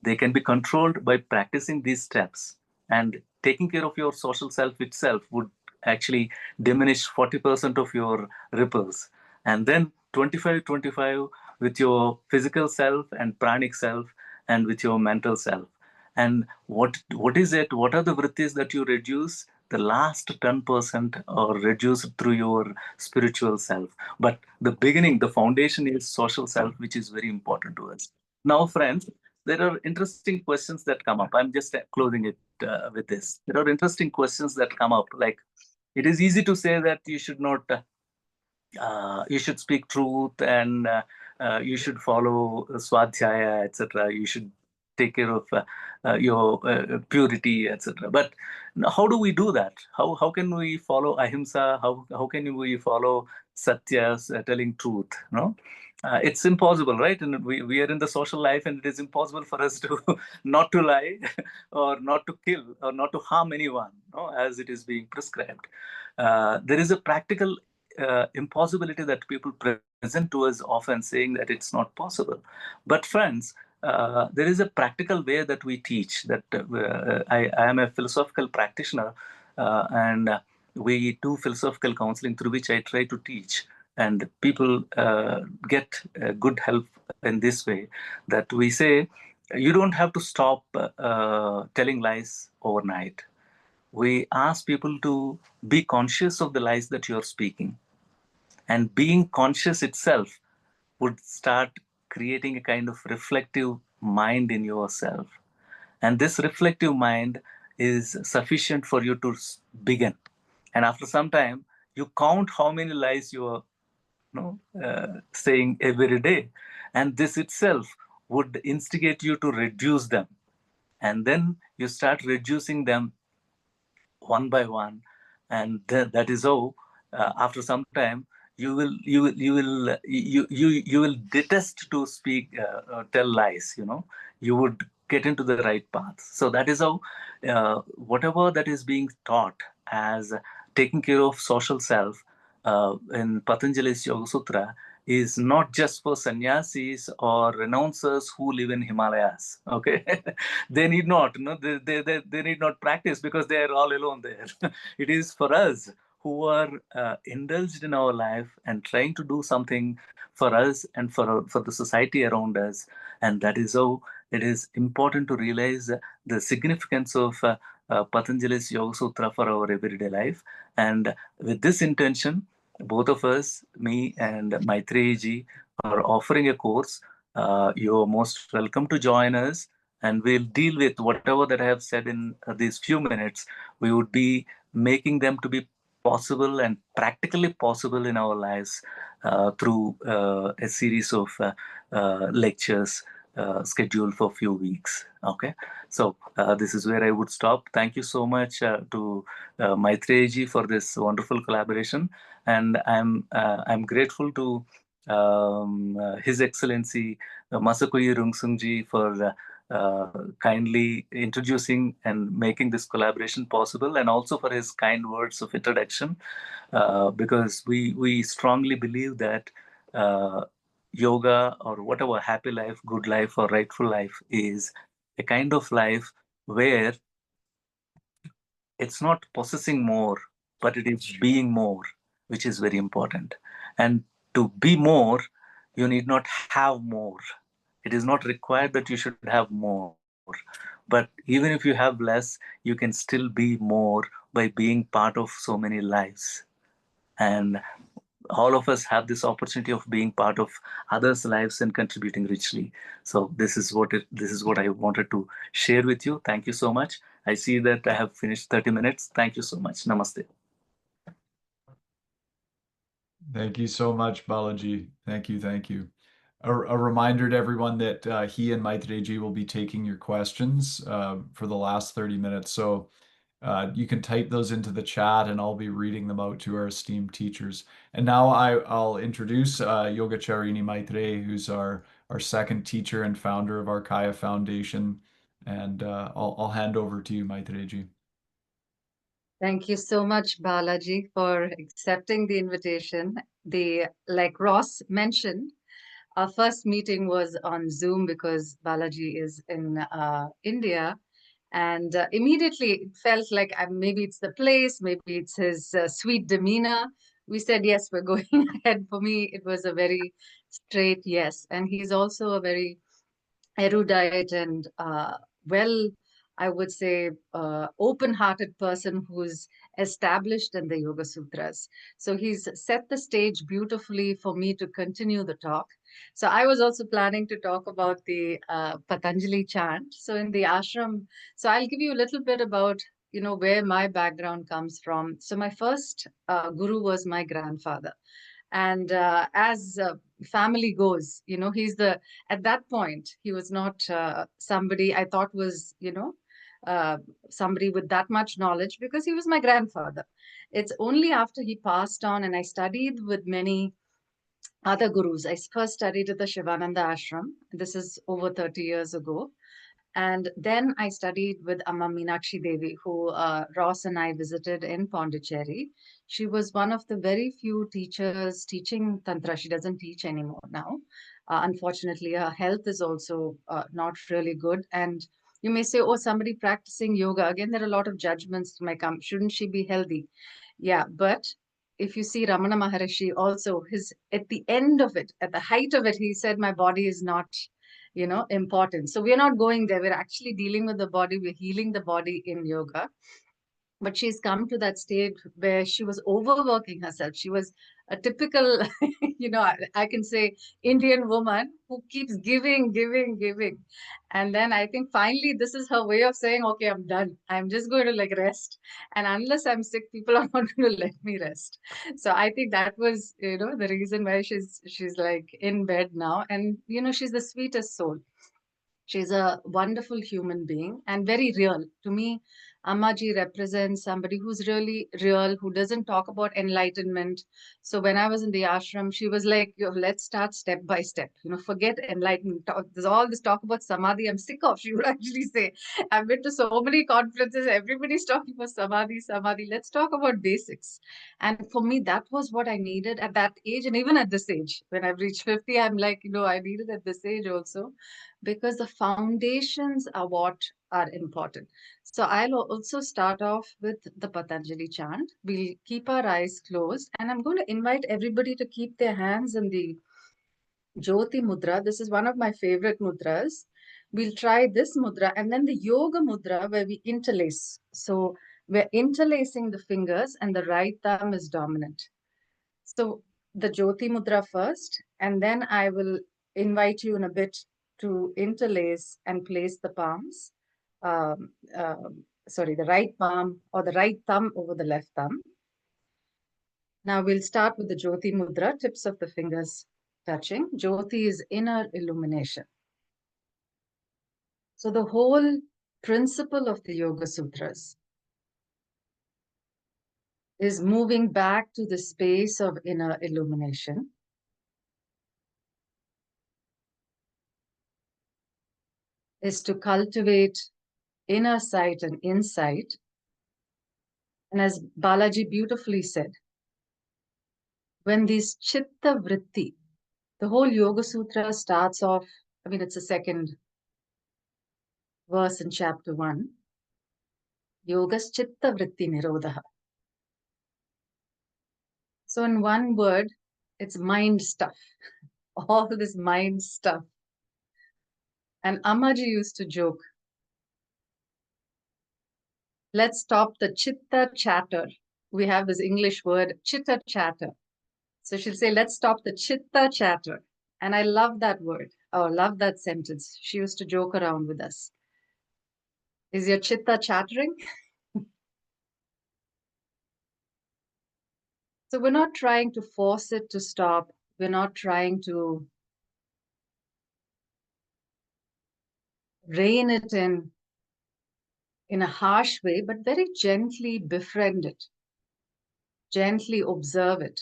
They can be controlled by practicing these steps, and taking care of your social self itself would actually diminish 40% of your ripples. And then 25-25 with your physical self and pranic self and with your mental self. And what is it? What are the vrittis that you reduce? The last 10% are reduced through your spiritual self. But the beginning, the foundation is social self, which is very important to us. Now, friends, there are interesting questions that come up. I'm just closing it with this. There are interesting questions that come up. Like, it is easy to say that you should not you should speak truth, and you should follow swadhyaya, etc. You should take care of your purity, etc. But how do we do that? How can we follow ahimsa? How can we follow satya, telling truth? No, it's impossible, right? And we are in the social life, and it is impossible for us to not to lie, or not to kill, or not to harm anyone, no, as it is being prescribed. There is a practical impossibility that people present to us, often saying that it's not possible. But friends, there is a practical way that we teach. That I am a philosophical practitioner, and we do philosophical counseling through which I try to teach. And people get good help in this way, that we say, you don't have to stop telling lies overnight. We ask people to be conscious of the lies that you're speaking. And being conscious itself would start creating a kind of reflective mind in yourself. And this reflective mind is sufficient for you to begin. And after some time, you count how many lies you are saying every day. And this itself would instigate you to reduce them. And then you start reducing them one by one, and that is how after some time you will detest to speak, tell lies. You would get into the right path. So that is how whatever that is being taught as taking care of social self in Patanjali's Yoga Sutra is not just for sannyasis or renouncers who live in Himalayas. Okay, they need not, they need not practice, because they are all alone there. It is for us who are indulged in our life and trying to do something for us and for the society around us. And that is how it is important to realize the significance of Patanjali's Yoga Sutra for our everyday life. And with this intention, both of us, me and Maitreyi ji, are offering a course. You're most welcome to join us, and we'll deal with whatever that I have said in these few minutes. We would be making them to be possible and practically possible in our lives through a series of lectures scheduled for a few weeks. Okay, so this is where I would stop. Thank you so much to Maitreyi ji for this wonderful collaboration, and I'm grateful to His Excellency Masakoyi Rungsungji for kindly introducing and making this collaboration possible, and also for his kind words of introduction, because we strongly believe that yoga, or whatever, happy life, good life, or rightful life, is a kind of life where it's not possessing more, but it is being more, which is very important. And to be more, you need not have more. It is not required that you should have more. But even if you have less, you can still be more by being part of so many lives. And all of us have this opportunity of being part of others' lives and contributing richly. So this is what I wanted to share with you. Thank you so much. I see that I have finished 30 minutes. Thank you so much. Namaste. Thank you so much, Balaji. Thank you, thank you. A reminder to everyone that he and Maitreyi will be taking your questions for the last 30 minutes. So you can type those into the chat, and I'll be reading them out to our esteemed teachers. And now I'll introduce Yogacharini Maitreyi, who's our second teacher and founder of Arkaya Foundation. And I'll hand over to you, Maitreyi. Thank you so much, Balaji, for accepting the invitation. Like Ross mentioned, our first meeting was on Zoom because Balaji is in India. And immediately it felt like maybe it's the place, maybe it's his sweet demeanor. We said, yes, we're going ahead. For me, it was a very straight yes. And he's also a very erudite and well, I would say, open-hearted person who's established in the Yoga Sutras. So he's set the stage beautifully for me to continue the talk. So I was also planning to talk about the Patanjali chant. So in the ashram, so I'll give you a little bit about, where my background comes from. So my first guru was my grandfather. And as family goes, at that point, he was not somebody I thought was, uh, somebody with that much knowledge because he was my grandfather. It's only after he passed on and I studied with many other gurus. I first studied at the Shivananda ashram. This is over 30 years ago. And then I studied with Amma Meenakshi Devi, who Ross and I visited in Pondicherry. She was one of the very few teachers teaching Tantra. She doesn't teach anymore now. Unfortunately, her health is also not really good. And you may say, oh, somebody practicing yoga. Again, there are a lot of judgments that might come. Shouldn't she be healthy? Yeah, but if you see Ramana Maharishi also, at the end of it, at the height of it, he said, my body is not important. So we're not going there. We're actually dealing with the body. We're healing the body in yoga. But she's come to that stage where she was overworking herself. She was a typical, I can say Indian woman who keeps giving, giving, giving. And then I think finally this is her way of saying, okay, I'm done. I'm just going to like rest. And unless I'm sick, people are not going to let me rest. So I think that was, the reason why she's like in bed now. And, she's the sweetest soul. She's a wonderful human being and very real. To me, Ammaji represents somebody who's really real, who doesn't talk about enlightenment. So when I was in the ashram, she was like, yo, let's start step by step. Forget enlightenment. There's all this talk about samadhi. I'm sick of, she would actually say. I've been to so many conferences. Everybody's talking about samadhi, samadhi. Let's talk about basics. And for me, that was what I needed at that age. And even at this age, when I've reached 50, I'm like, I needed at this age also, because the foundations are what are important. So I'll also start off with the Patanjali chant. We'll keep our eyes closed and I'm going to invite everybody to keep their hands in the Jyoti Mudra. This is one of my favorite mudras. We'll try this mudra and then the Yoga Mudra where we interlace. So we're interlacing the fingers and the right thumb is dominant. So the Jyoti Mudra first, and then I will invite you in a bit to interlace and place the palms. The right palm or the right thumb over the left thumb. Now we'll start with the Jyoti Mudra, tips of the fingers touching. Jyoti is inner illumination. So the whole principle of the Yoga Sutras is moving back to the space of inner illumination. Is to cultivate inner sight and insight. And as Balaji beautifully said, when these chitta vritti, the whole Yoga Sutra starts off, it's the second verse in chapter 1, Yogas chitta vritti nirodha. So in one word, it's mind stuff, all this mind stuff. And Ammaji used to joke, let's stop the chitta chatter. We have this English word, chitta chatter. So she'll say, let's stop the chitta chatter. And I love that word. Oh, love that sentence. She used to joke around with us. Is your chitta chattering? So we're not trying to force it to stop. We're not trying to rein it in a harsh way, but very gently befriend it. Gently observe it.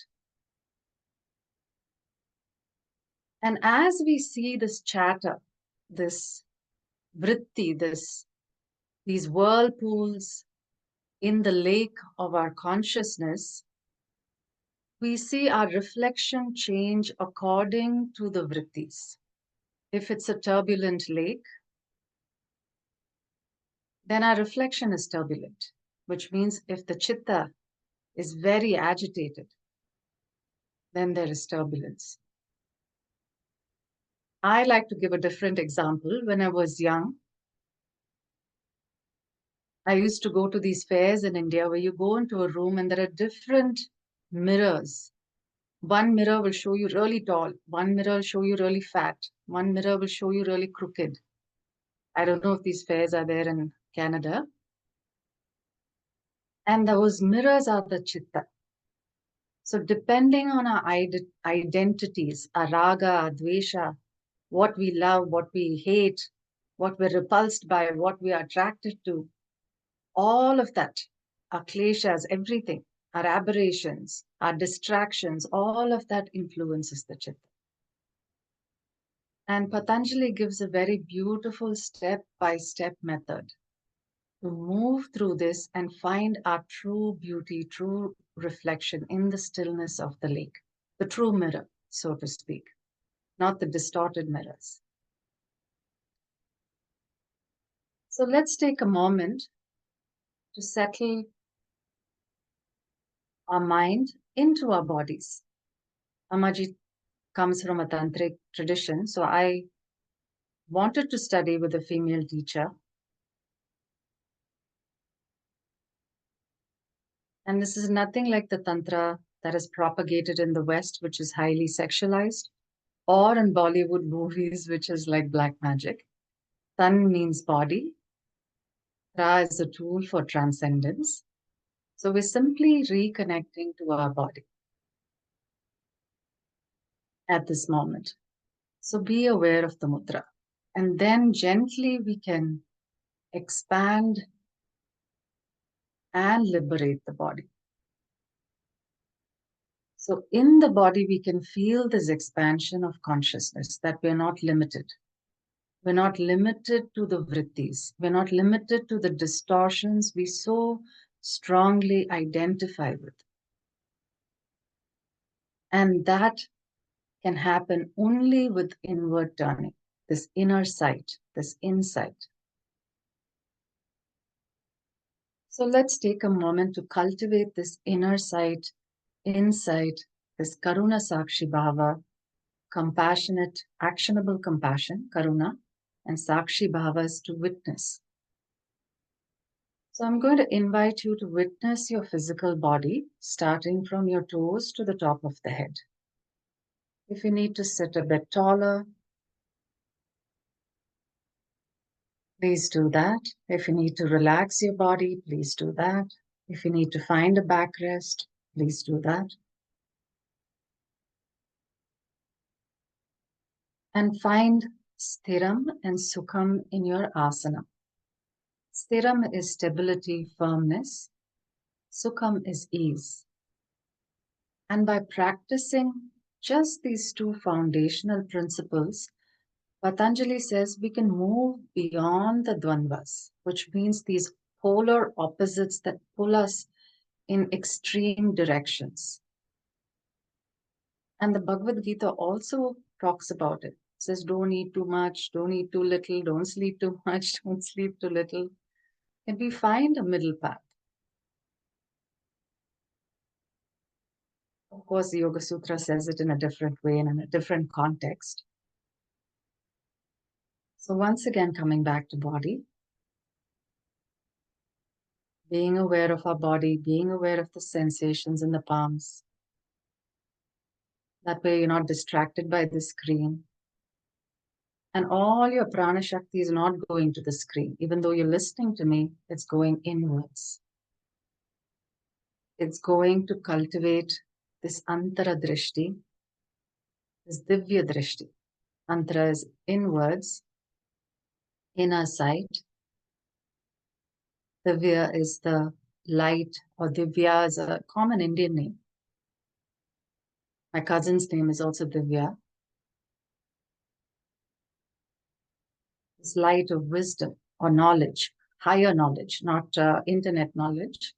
And as we see this chatter, this vritti, these whirlpools in the lake of our consciousness, we see our reflection change according to the vrittis. If it's a turbulent lake, then our reflection is turbulent, which means if the chitta is very agitated, then there is turbulence. I like to give a different example. When I was young, I used to go to these fairs in India where you go into a room and there are different mirrors. One mirror will show you really tall. One mirror will show you really fat. One mirror will show you really crooked. I don't know if these fairs are there in Canada. And those mirrors are the chitta. So depending on our identities, our raga, our dvesha, what we love, what we hate, what we're repulsed by, what we are attracted to, all of that, our kleshas, everything, our aberrations, our distractions, all of that influences the chitta. And Patanjali gives a very beautiful step-by-step method to move through this and find our true beauty, true reflection in the stillness of the lake, the true mirror, so to speak, not the distorted mirrors. So let's take a moment to settle our mind into our bodies. Amaji comes from a tantric tradition, so I wanted to study with a female teacher. And this is nothing like the tantra that is propagated in the West, which is highly sexualized, or in Bollywood movies, which is like black magic. Tan means body. Ra is a tool for transcendence. So we're simply reconnecting to our body at this moment. So be aware of the mudra. And then gently we can expand and liberate the body. So in the body, we can feel this expansion of consciousness, that we're not limited. We're not limited to the vrittis. We're not limited to the distortions we so strongly identify with. And that can happen only with inward turning, this inner sight, this insight. So let's take a moment to cultivate this inner sight, insight, this karuna sakshi bhava, compassionate, actionable compassion, karuna, and sakshi bhava is to witness. So I'm going to invite you to witness your physical body, starting from your toes to the top of the head. If you need to sit a bit taller, please do that. If you need to relax your body, please do that. If you need to find a backrest, please do that. And find sthiram and sukham in your asana. Sthiram is stability, firmness. Sukham is ease. And by practicing just these two foundational principles, Patanjali says we can move beyond the dvandvas, which means these polar opposites that pull us in extreme directions. And the Bhagavad Gita also talks about it. It says, don't eat too much, don't eat too little, don't sleep too much, don't sleep too little. And we find a middle path. Of course, the Yoga Sutra says it in a different way and in a different context. So once again, coming back to body, being aware of our body, being aware of the sensations in the palms. That way you're not distracted by the screen. And all your prana shakti is not going to the screen. Even though you're listening to me, it's going inwards. It's going to cultivate this antara drishti, this divya drishti. Antara is inwards, inner sight. Divya is the light, or Divya is a common Indian name. My cousin's name is also Divya. This light of wisdom or knowledge, higher knowledge, not internet knowledge.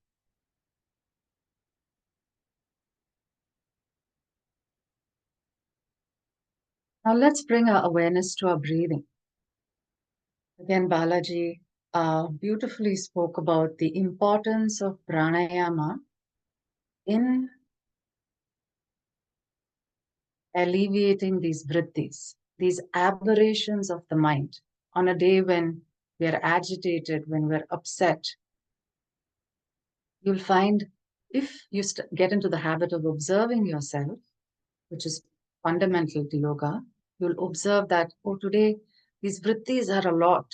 Now let's bring our awareness to our breathing. Again, Balaji beautifully spoke about the importance of pranayama in alleviating these vrittis, these aberrations of the mind. On a day when we are agitated, when we're upset, you'll find if you get into the habit of observing yourself, which is fundamental to yoga, you'll observe that, oh, today these vrittis are a lot.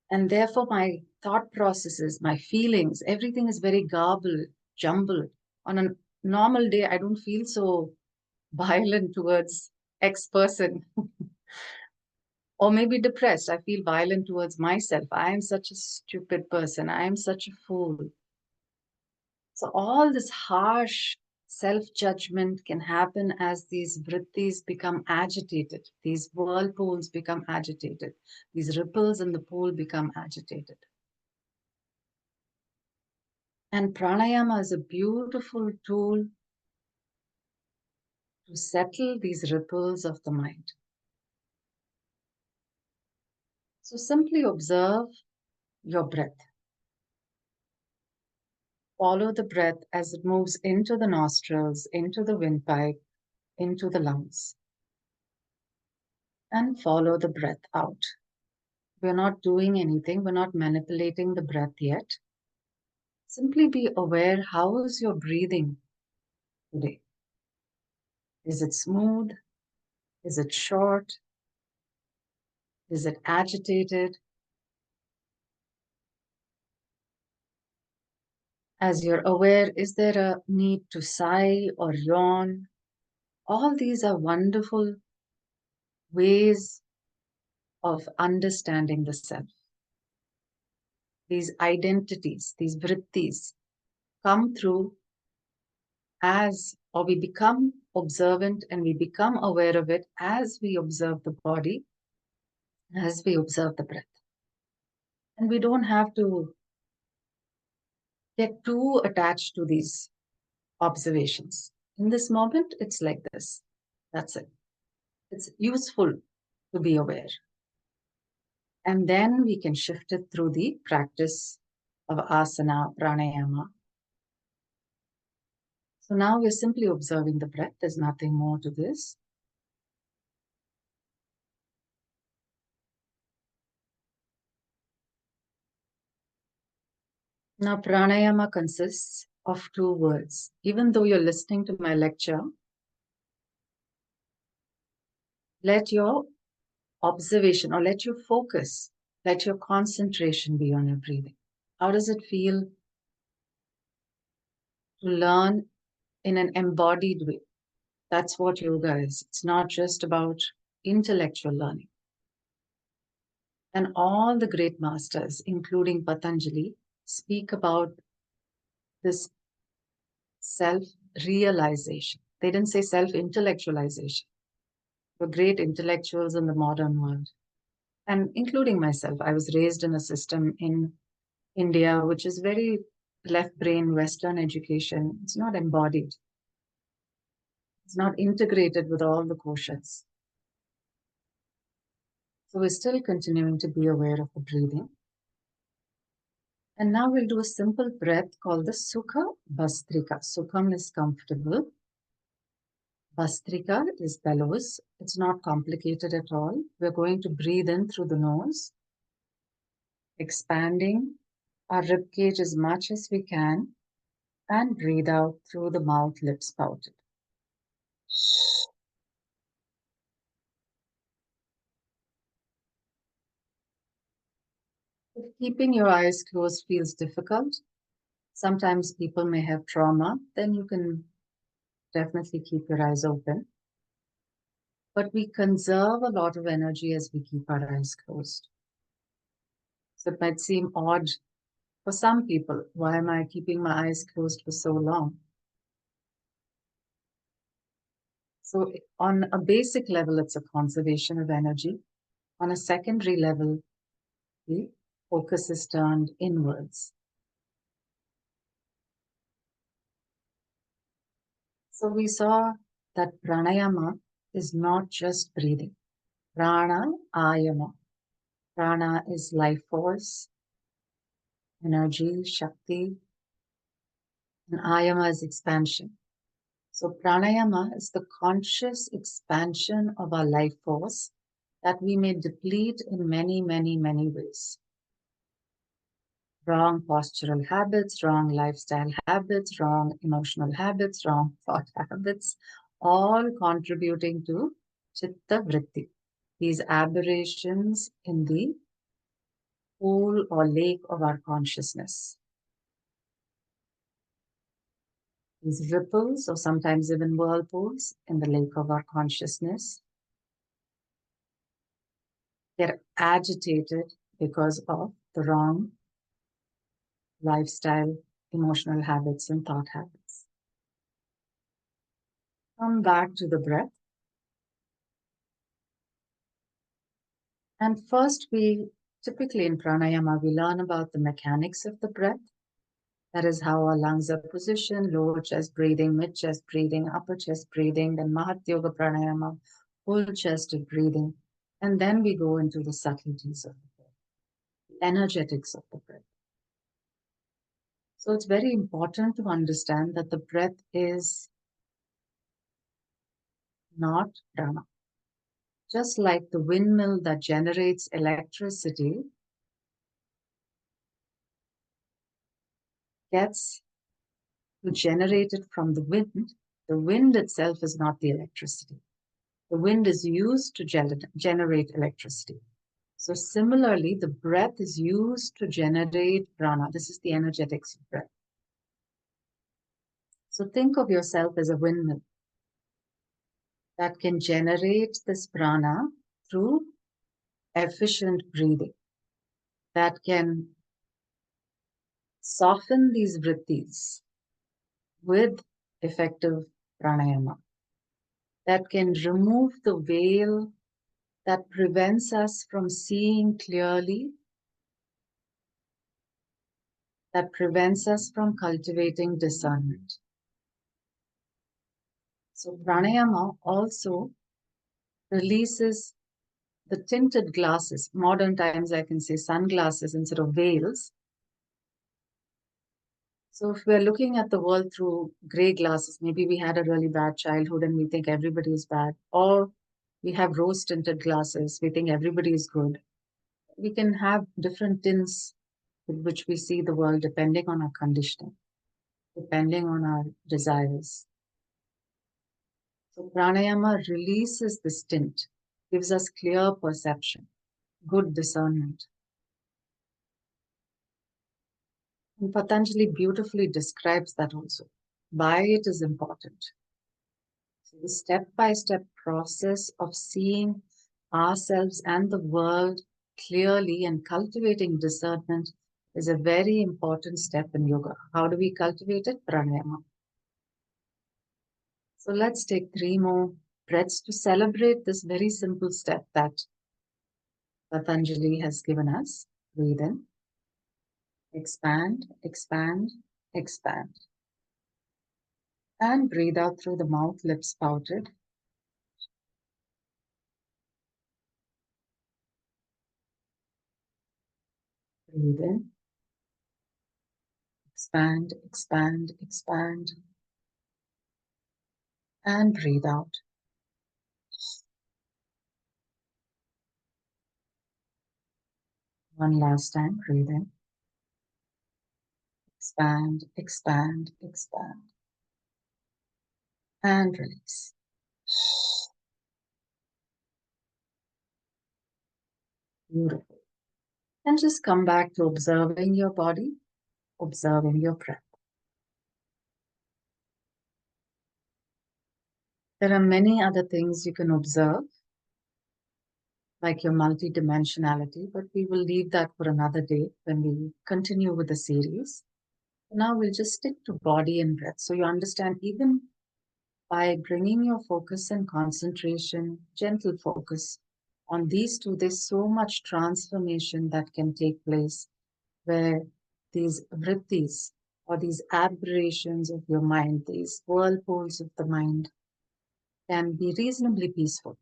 And therefore my thought processes, my feelings, everything is very garbled, jumbled. On a normal day, I don't feel so violent towards X person. Or maybe depressed. I feel violent towards myself. I am such a stupid person. I am such a fool. So all this harsh self-judgment can happen as these vrittis become agitated. These whirlpools become agitated. These ripples in the pool become agitated. And pranayama is a beautiful tool to settle these ripples of the mind. So simply observe your breath. Follow the breath as it moves into the nostrils, into the windpipe, into the lungs. And follow the breath out. We're not doing anything. We're not manipulating the breath yet. Simply be aware, how is your breathing today? Is it smooth? Is it short? Is it agitated? As you're aware, is there a need to sigh or yawn? All these are wonderful ways of understanding the self. These identities, these vrittis, come through as, or we become observant and we become aware of it as we observe the body, as we observe the breath. And we don't have to get too attached to these observations. In this moment, it's like this. That's it. It's useful to be aware. And then we can shift it through the practice of asana, pranayama. So now we're simply observing the breath. There's nothing more to this. Now, pranayama consists of 2 words. Even though you're listening to my lecture, let your observation or let your focus, let your concentration be on your breathing. How does it feel to learn in an embodied way? That's what yoga is. It's not just about intellectual learning. And all the great masters, including Patanjali, speak about this self-realization. They didn't say self-intellectualization. The great intellectuals in the modern world, and including myself, I was raised in a system in India which is very left-brain Western education. It's not embodied. It's not integrated with all the koshas. So we're still continuing to be aware of the breathing. And now we'll do a simple breath called the Sukha Bhastrika. Sukham is comfortable. Bhastrika is bellows. It's not complicated at all. We're going to breathe in through the nose, expanding our rib cage as much as we can, and breathe out through the mouth, lips pouted. If keeping your eyes closed feels difficult, sometimes people may have trauma, then you can definitely keep your eyes open. But we conserve a lot of energy as we keep our eyes closed. So it might seem odd for some people. Why am I keeping my eyes closed for so long? So on a basic level, it's a conservation of energy. On a secondary level, we focus is turned inwards. So we saw that pranayama is not just breathing. Prana, ayama. Prana is life force, energy, shakti, and ayama is expansion. So pranayama is the conscious expansion of our life force that we may deplete in many, many, many ways. Wrong postural habits, wrong lifestyle habits, wrong emotional habits, wrong thought habits, all contributing to chitta vritti. These aberrations in the pool or lake of our consciousness. These ripples, or sometimes even whirlpools, in the lake of our consciousness get agitated because of the wrong lifestyle, emotional habits, and thought habits. Come back to the breath. And first, typically in pranayama, we learn about the mechanics of the breath. That is how our lungs are positioned, lower chest breathing, mid chest breathing, upper chest breathing, then Mahat Yoga Pranayama, full chested breathing. And then we go into the subtleties of the breath, the energetics of the breath. So it's very important to understand that the breath is not prana. Just like the windmill that generates electricity gets to generate it from the wind itself is not the electricity. The wind is used to generate electricity. So similarly, the breath is used to generate prana. This is the energetics of breath. So think of yourself as a windmill that can generate this prana through efficient breathing, that can soften these vrittis with effective pranayama, that can remove the veil that prevents us from seeing clearly, that prevents us from cultivating discernment. So pranayama also releases the tinted glasses. Modern times, I can say sunglasses instead of veils. So if we're looking at the world through gray glasses, maybe we had a really bad childhood and we think everybody is bad, or we have rose tinted glasses, we think everybody is good. We can have different tints with which we see the world depending on our conditioning, depending on our desires. So pranayama releases this tint, gives us clear perception, good discernment. And Patanjali beautifully describes that also. Why it is important. So the step-by-step process of seeing ourselves and the world clearly and cultivating discernment is a very important step in yoga. How do we cultivate it? Pranayama. So let's take 3 more breaths to celebrate this very simple step that Patanjali has given us. Breathe in. Expand, expand, expand. And breathe out through the mouth, lips pouted. Breathe in. Expand, expand, expand. And breathe out. One last time, breathe in. Expand, expand, expand. And release. Beautiful. And just come back to observing your body, observing your breath. There are many other things you can observe, like your multidimensionality, but we will leave that for another day when we continue with the series. Now we'll just stick to body and breath. So you understand, even by bringing your focus and concentration, gentle focus On these two, there's so much transformation that can take place, where these vrittis or these aberrations of your mind, these whirlpools of the mind, can be reasonably peaceful.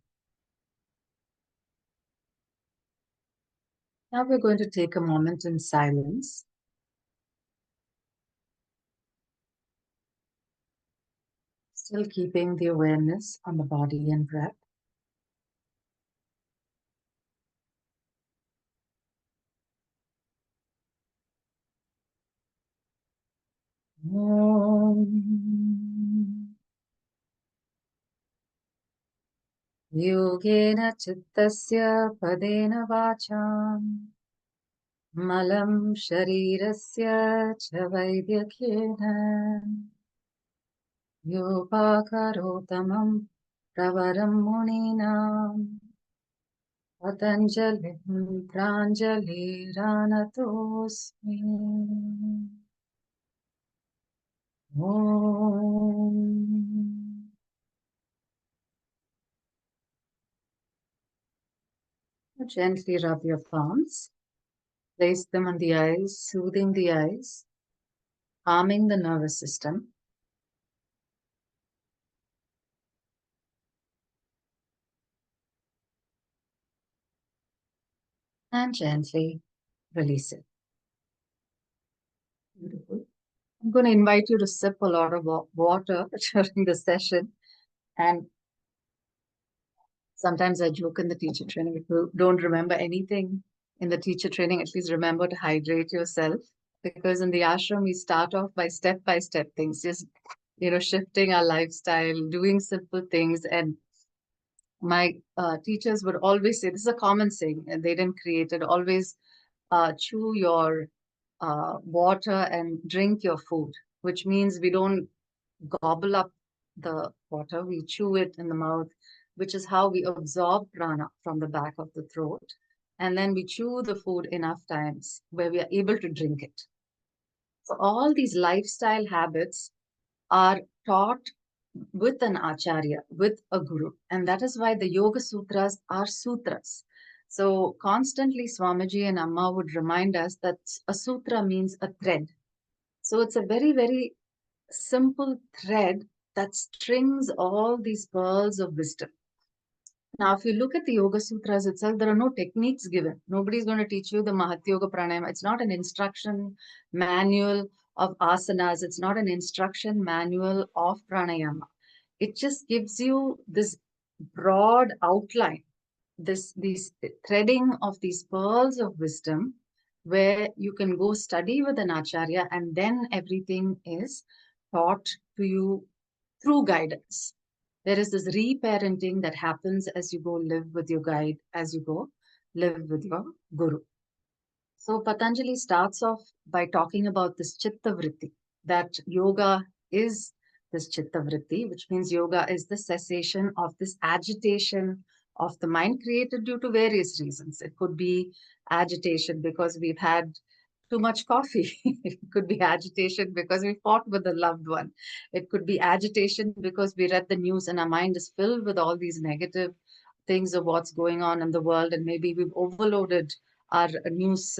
Now we're going to take a moment in silence. Still keeping the awareness on the body and breath. Yogena chittasya padena vacham malam sharirasya cha vaidyakena yopakarotamam pravaram muninam Patanjali Pranjali Ranatosmi Om. Gently rub your palms, place them on the eyes, soothing the eyes, calming the nervous system. And gently release it. Beautiful. I'm going to invite you to sip a lot of water during the session. And sometimes I joke in the teacher training, if you don't remember anything in the teacher training, at least remember to hydrate yourself. Because in the ashram, we start off by step things, just, shifting our lifestyle, doing simple things. And my teachers would always say, this is a common saying, and they didn't create it, always chew your water and drink your food, which means we don't gobble up the water, we chew it in the mouth, which is how we absorb prana from the back of the throat. And then we chew the food enough times where we are able to drink it. So all these lifestyle habits are taught with an acharya, with a guru. And that is why the Yoga Sutras are sutras. So constantly Swamiji and Amma would remind us that a sutra means a thread. So it's a very, very simple thread that strings all these pearls of wisdom. Now, if you look at the Yoga Sutras itself, there are no techniques given. Nobody's going to teach you the Mahatma Yoga Pranayama. It's not an instruction manual of asanas. It's not an instruction manual of pranayama. It just gives you this broad outline, this threading of these pearls of wisdom, where you can go study with an acharya, and then everything is taught to you through guidance. There is this reparenting that happens as you go live with your guide, as you go live with your guru. So Patanjali starts off by talking about this chitta vritti, that yoga is this chitta vritti, which means yoga is the cessation of this agitation of the mind created due to various reasons. It could be agitation because we've had too much coffee. It could be agitation because we fought with a loved one. It could be agitation because we read the news and our mind is filled with all these negative things of what's going on in the world, and maybe we've overloaded our news,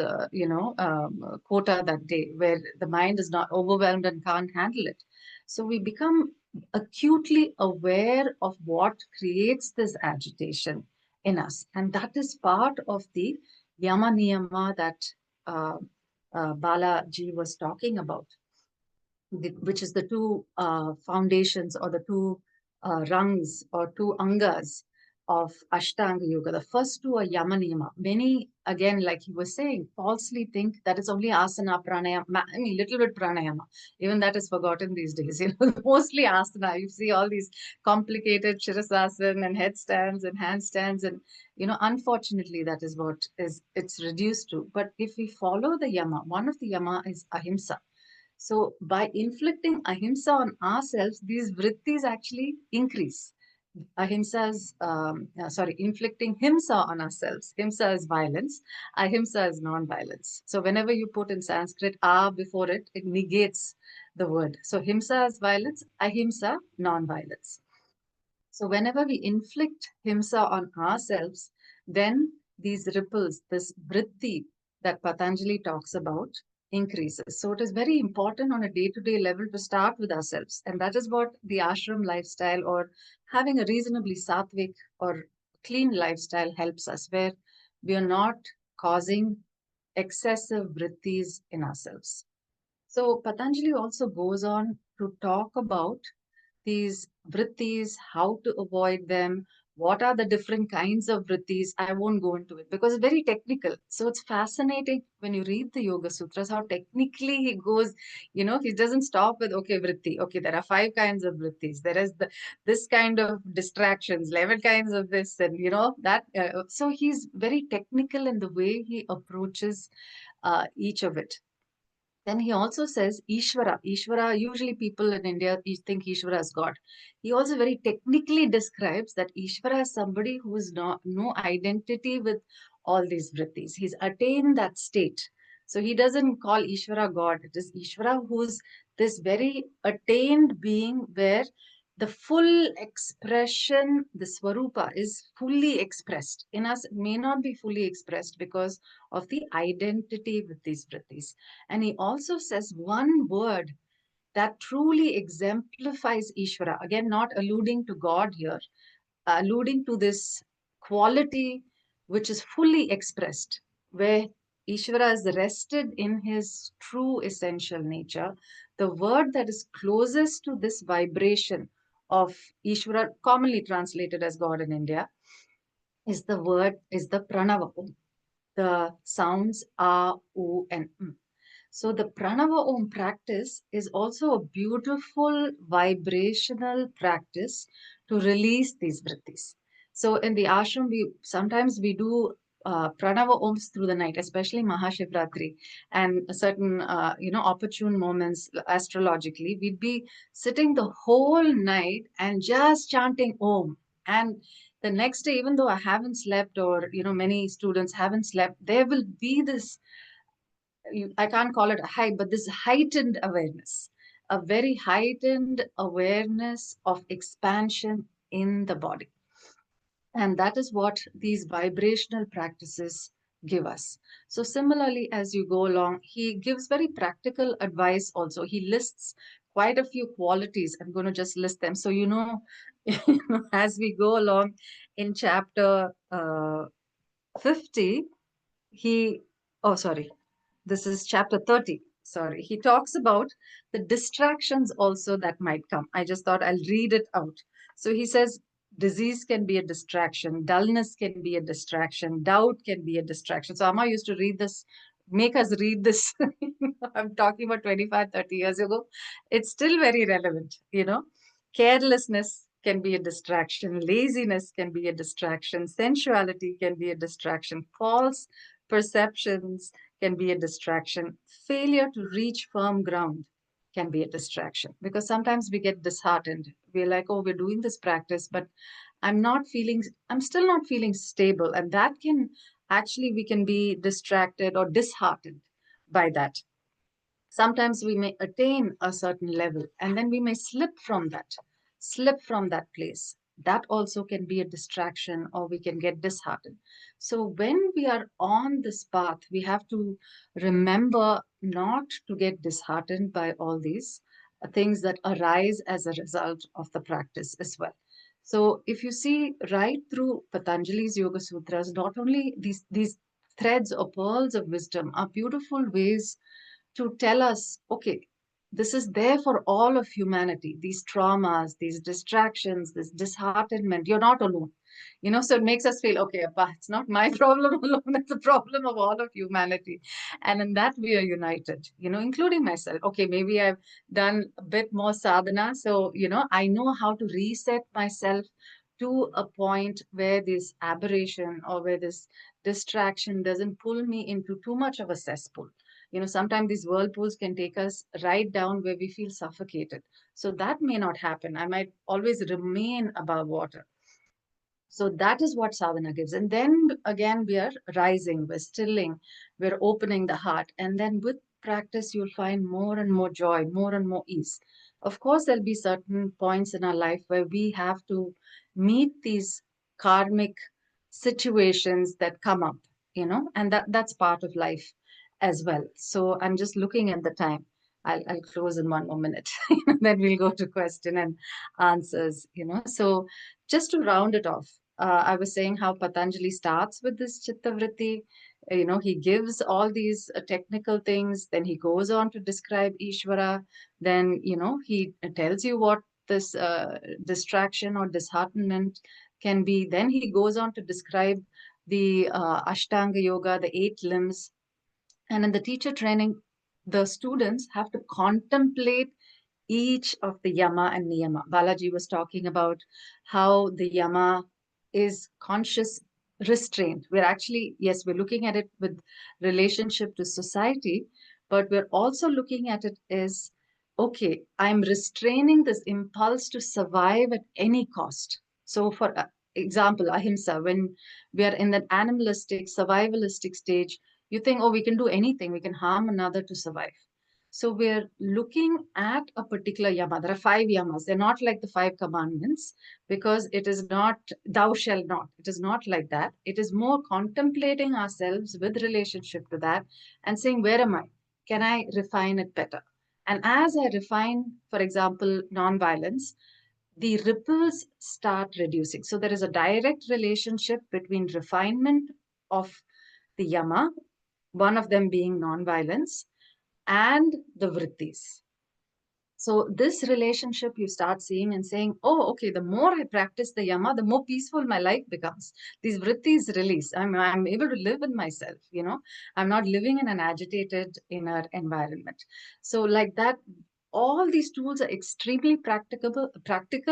quota that day, where the mind is not overwhelmed and can't handle it. So we become acutely aware of what creates this agitation in us, and that is part of the yama niyama that Balaji was talking about, which is the two foundations or the two rungs or two angas of Ashtanga Yoga. The first two are Yama Niyama. Many, again, like he was saying, falsely think that it's only asana, pranayama, I mean, little bit pranayama. Even that is forgotten these days. Mostly asana. You see all these complicated shirasasana and headstands and handstands, and unfortunately, that is what it's reduced to. But if we follow the Yama, one of the Yama is ahimsa. So by inflicting ahimsa on ourselves, these vrittis actually increase. Inflicting himsa on ourselves. Himsa is violence. Ahimsa is non-violence. So whenever you put in Sanskrit a before it, it negates the word. So himsa is violence, ahimsa, non-violence. So whenever we inflict himsa on ourselves, then these ripples, this vritti that Patanjali talks about, increases. So it is very important on a day-to-day level to start with ourselves. And that is what the ashram lifestyle or having a reasonably sattvic or clean lifestyle helps us, where we are not causing excessive vrittis in ourselves. So Patanjali also goes on to talk about these vrittis, how to avoid them, what are the different kinds of vrittis. I won't go into it because it's very technical. So it's fascinating when you read the Yoga Sutras, how technically he goes, he doesn't stop with, okay, vritti. Okay, there are 5 kinds of vrittis. There is this kind of distractions, 11 kinds of this, and that. So he's very technical in the way he approaches each of it. Then he also says Ishvara. Ishvara, usually people in India think Ishvara is God. He also very technically describes that Ishvara is somebody who is no identity with all these vrittis. He's attained that state. So he doesn't call Ishvara God. It is Ishvara who's this very attained being where the full expression, the Swarupa, is fully expressed. In us, it may not be fully expressed because of the identity with these vrittis. And he also says one word that truly exemplifies Ishvara, again, not alluding to God here, alluding to this quality which is fully expressed, where Ishvara is rested in his true essential nature. The word that is closest to this vibration of Ishvara, commonly translated as God in India, is the Pranava. The sounds A, U, and M. So the Pranava Om practice is also a beautiful vibrational practice to release these vrittis. So in the ashram, sometimes we do Pranava Oms through the night, especially Mahashivratri and certain opportune moments astrologically. We'd be sitting the whole night and just chanting Om. And the next day, even though I haven't slept, or many students haven't slept, there will be this, I can't call it a high, but this heightened awareness, a very heightened awareness of expansion in the body. And that is what these vibrational practices give us. So similarly, as you go along, he gives very practical advice also. He lists quite a few qualities. I'm going to just list them. So, as we go along in chapter 50, this is chapter 30. Sorry, he talks about the distractions also that might come. I just thought I'll read it out. So he says, disease can be a distraction, dullness can be a distraction, doubt can be a distraction. So Amma used to make us read this. I'm talking about 25, 30 years ago. It's still very relevant, Carelessness can be a distraction, laziness can be a distraction, sensuality can be a distraction, false perceptions can be a distraction, failure to reach firm ground can be a distraction, because sometimes we get disheartened. We're like, oh, we're doing this practice, but I'm still not feeling stable. And that we can be distracted or disheartened by that. Sometimes we may attain a certain level and then we may slip from that place. That also can be a distraction, or we can get disheartened. So when we are on this path, we have to remember not to get disheartened by all these things that arise as a result of the practice as well. So if you see right through Patanjali's Yoga Sutras, not only these threads or pearls of wisdom are beautiful ways to tell us, okay, this is there for all of humanity, these traumas, these distractions, this disheartenment, you're not alone. So it makes us feel, okay, it's not my problem alone, it's the problem of all of humanity. And in that we are united, including myself. Okay, maybe I've done a bit more sadhana. So, I know how to reset myself to a point where this aberration or where this distraction doesn't pull me into too much of a cesspool. Sometimes these whirlpools can take us right down where we feel suffocated. So that may not happen. I might always remain above water. So that is what sadhana gives. And then again, we are rising, we're stilling, we're opening the heart. And then with practice, you'll find more and more joy, more and more ease. Of course, there'll be certain points in our life where we have to meet these karmic situations that come up, and that's part of life as well. So I'm just looking at the time. I'll close in 1 more minute. Then we'll go to question and answers. So just to round it off, I was saying how Patanjali starts with this chitta vritti. He gives all these technical things, then he goes on to describe Ishvara, then he tells you what this distraction or disheartenment can be. Then he goes on to describe the Ashtanga Yoga, the 8 limbs. And in the teacher training, the students have to contemplate each of the yama and niyama. Balaji was talking about how the yama is conscious restraint. We're actually, yes, we're looking at it with relationship to society, but we're also looking at it as, okay, I'm restraining this impulse to survive at any cost. So for example, ahimsa, when we are in that animalistic, survivalistic stage, you think, oh, we can do anything, we can harm another to survive. So we're looking at a particular yama. There are 5 yamas. They're not like the 5 commandments, because it is not thou shalt not. It is not like that. It is more contemplating ourselves with relationship to that and saying, where am I? Can I refine it better? And as I refine, for example, non-violence, the ripples start reducing. So there is a direct relationship between refinement of the yama, one of them being non-violence, and the vrittis. So this relationship you start seeing and saying, oh, okay, the more I practice the yama, the more peaceful my life becomes. These vrittis release. I'm able to live with myself, I'm not living in an agitated inner environment. So like that, all these tools are extremely practical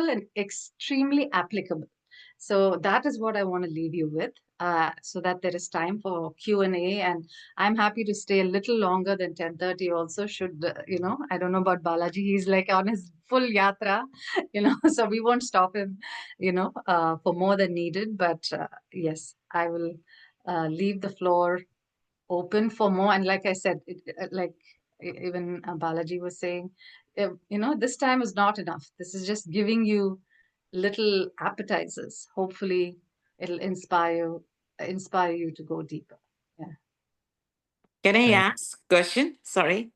and extremely applicable. So that is what I want to leave you with, so that there is time for Q&A. And I'm happy to stay a little longer than 10:30 also, should, I don't know about Balaji. He's like on his full yatra, so we won't stop him, for more than needed. But yes, I will leave the floor open for more. And like I said, like even Balaji was saying, this time is not enough. This is just giving you little appetizers. Hopefully it'll inspire you to go deeper. Yeah. Can I Thank- ask question? Sorry.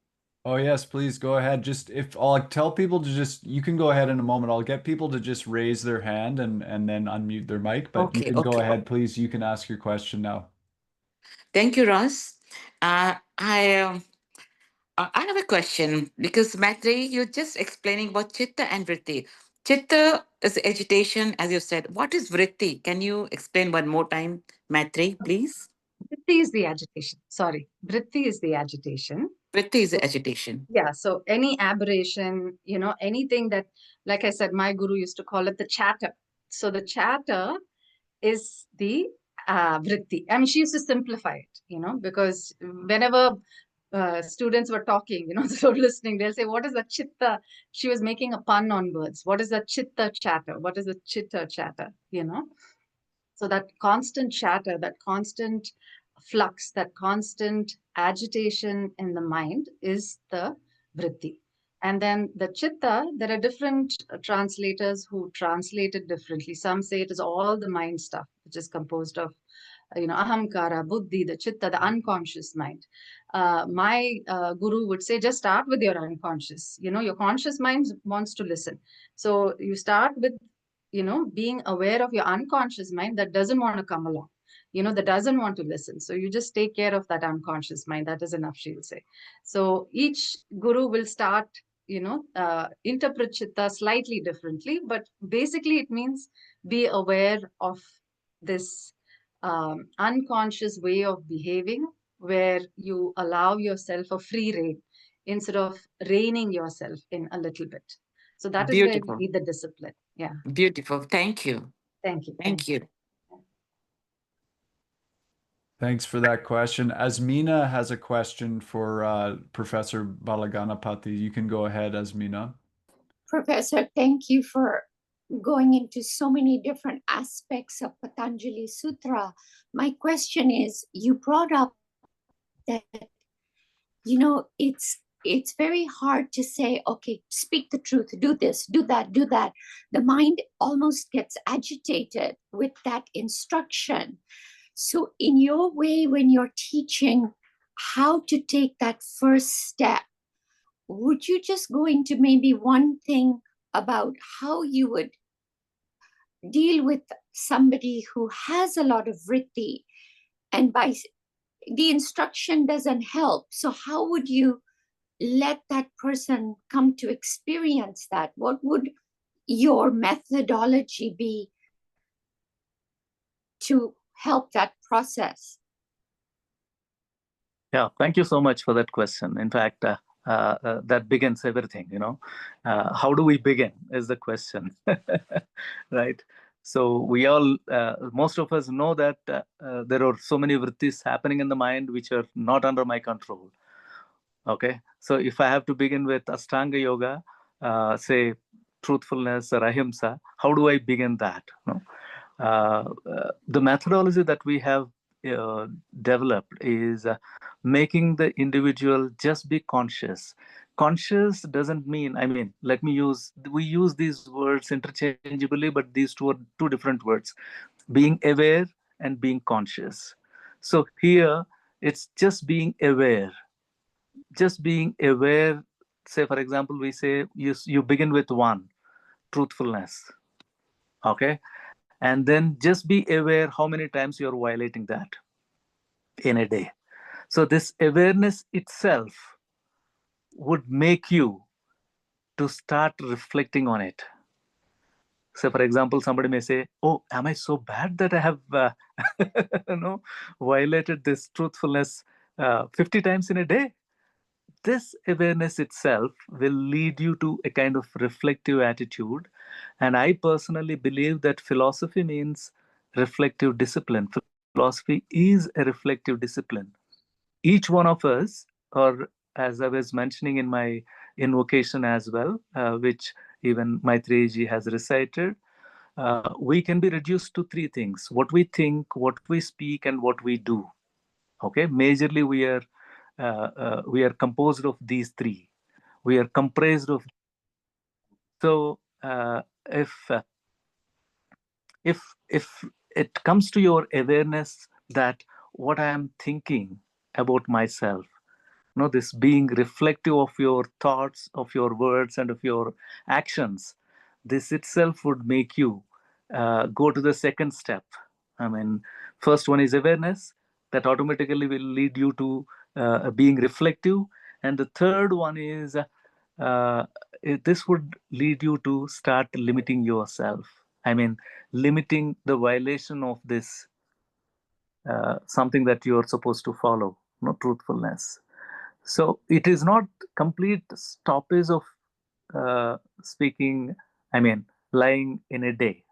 Oh, yes, please go ahead. Just if I'll tell people to you can go ahead in a moment. I'll get people to just raise their hand and then unmute their mic, but you Okay, can go okay. ahead, please. You can ask your question now. Thank you, Ross. I have a question, because Maitreyi, you're just explaining about chitta and vritti. Chitta is agitation, as you said. What is vritti? Can you explain one more time, Maitreyi, please? Vritti is the agitation. Sorry. Vritti is the agitation. Vritti is agitation. Yeah. So any aberration, anything that, like I said, my guru used to call it the chatter. So the chatter is the vritti. I mean, she used to simplify it, because whenever students were talking, so listening, they'll say, what is the chitta? She was making a pun on words. What is the chitta chatter? What is the chitta chatter? So that constant chatter, that constant flux, that constant agitation in the mind is the vritti. And then the chitta, there are different translators who translate it differently. Some say it is all the mind stuff, which is composed of, ahamkara, buddhi, the chitta, the unconscious mind. My guru would say, just start with your unconscious. Your conscious mind wants to listen. So you start with, being aware of your unconscious mind that doesn't want to come along, that doesn't want to listen. So you just take care of that unconscious mind. That is enough, she'll say. So each guru will start, interpret chitta slightly differently, but basically it means be aware of this unconscious way of behaving, where you allow yourself a free rein instead of reining yourself in a little bit. So that is where we need the discipline. Yeah. Beautiful. Thank you. Thank you. Thank you. Thanks for that question. Asmina has a question for Professor Balaganapathi. You can go ahead, Asmina. Professor, thank you for going into so many different aspects of Patanjali Sutra. My question is, you brought up that, it's it's very hard to say, okay, speak the truth, do this, do that, do that. The mind almost gets agitated with that instruction. So in your way, when you're teaching how to take that first step, would you just go into maybe one thing about how you would deal with somebody who has a lot of vritti, and by the instruction doesn't help? So how would you let that person come to experience that? What would your methodology be to help that process? Yeah, thank you so much for that question. In fact, that begins everything, how do we begin is the question, right? So we all, most of us know that there are so many vrittis happening in the mind which are not under my control. Okay, so if I have to begin with Ashtanga Yoga, say truthfulness or ahimsa, how do I begin that? The methodology that we have developed is making the individual just be conscious. Conscious doesn't mean, we use these words interchangeably, but these two are two different words: being aware and being conscious. So here it's just being aware. Just being aware. Say, for example, we say you begin with one, truthfulness. Okay, and then just be aware how many times you're violating that in a day. So this awareness itself would make you to start reflecting on it. So for example, somebody may say, oh, am I so bad that I have violated this truthfulness 50 times in a day? This awareness itself will lead you to a kind of reflective attitude. And I personally believe that philosophy means reflective discipline. Philosophy is a reflective discipline. Each one of us, or as I was mentioning in my invocation as well, which even Maitreyi has recited, we can be reduced to three things: what we think, what we speak, and what we do. Okay, majorly we are composed of these three. We are comprised of. So if it comes to your awareness that what I am thinking about myself, this being reflective of your thoughts, of your words, and of your actions, this itself would make you go to the second step. First one is awareness, that automatically will lead you to being reflective. And the third one is this would lead you to start limiting yourself. Limiting the violation of this something that you are supposed to follow, truthfulness. So it is not complete stoppage of speaking, lying in a day.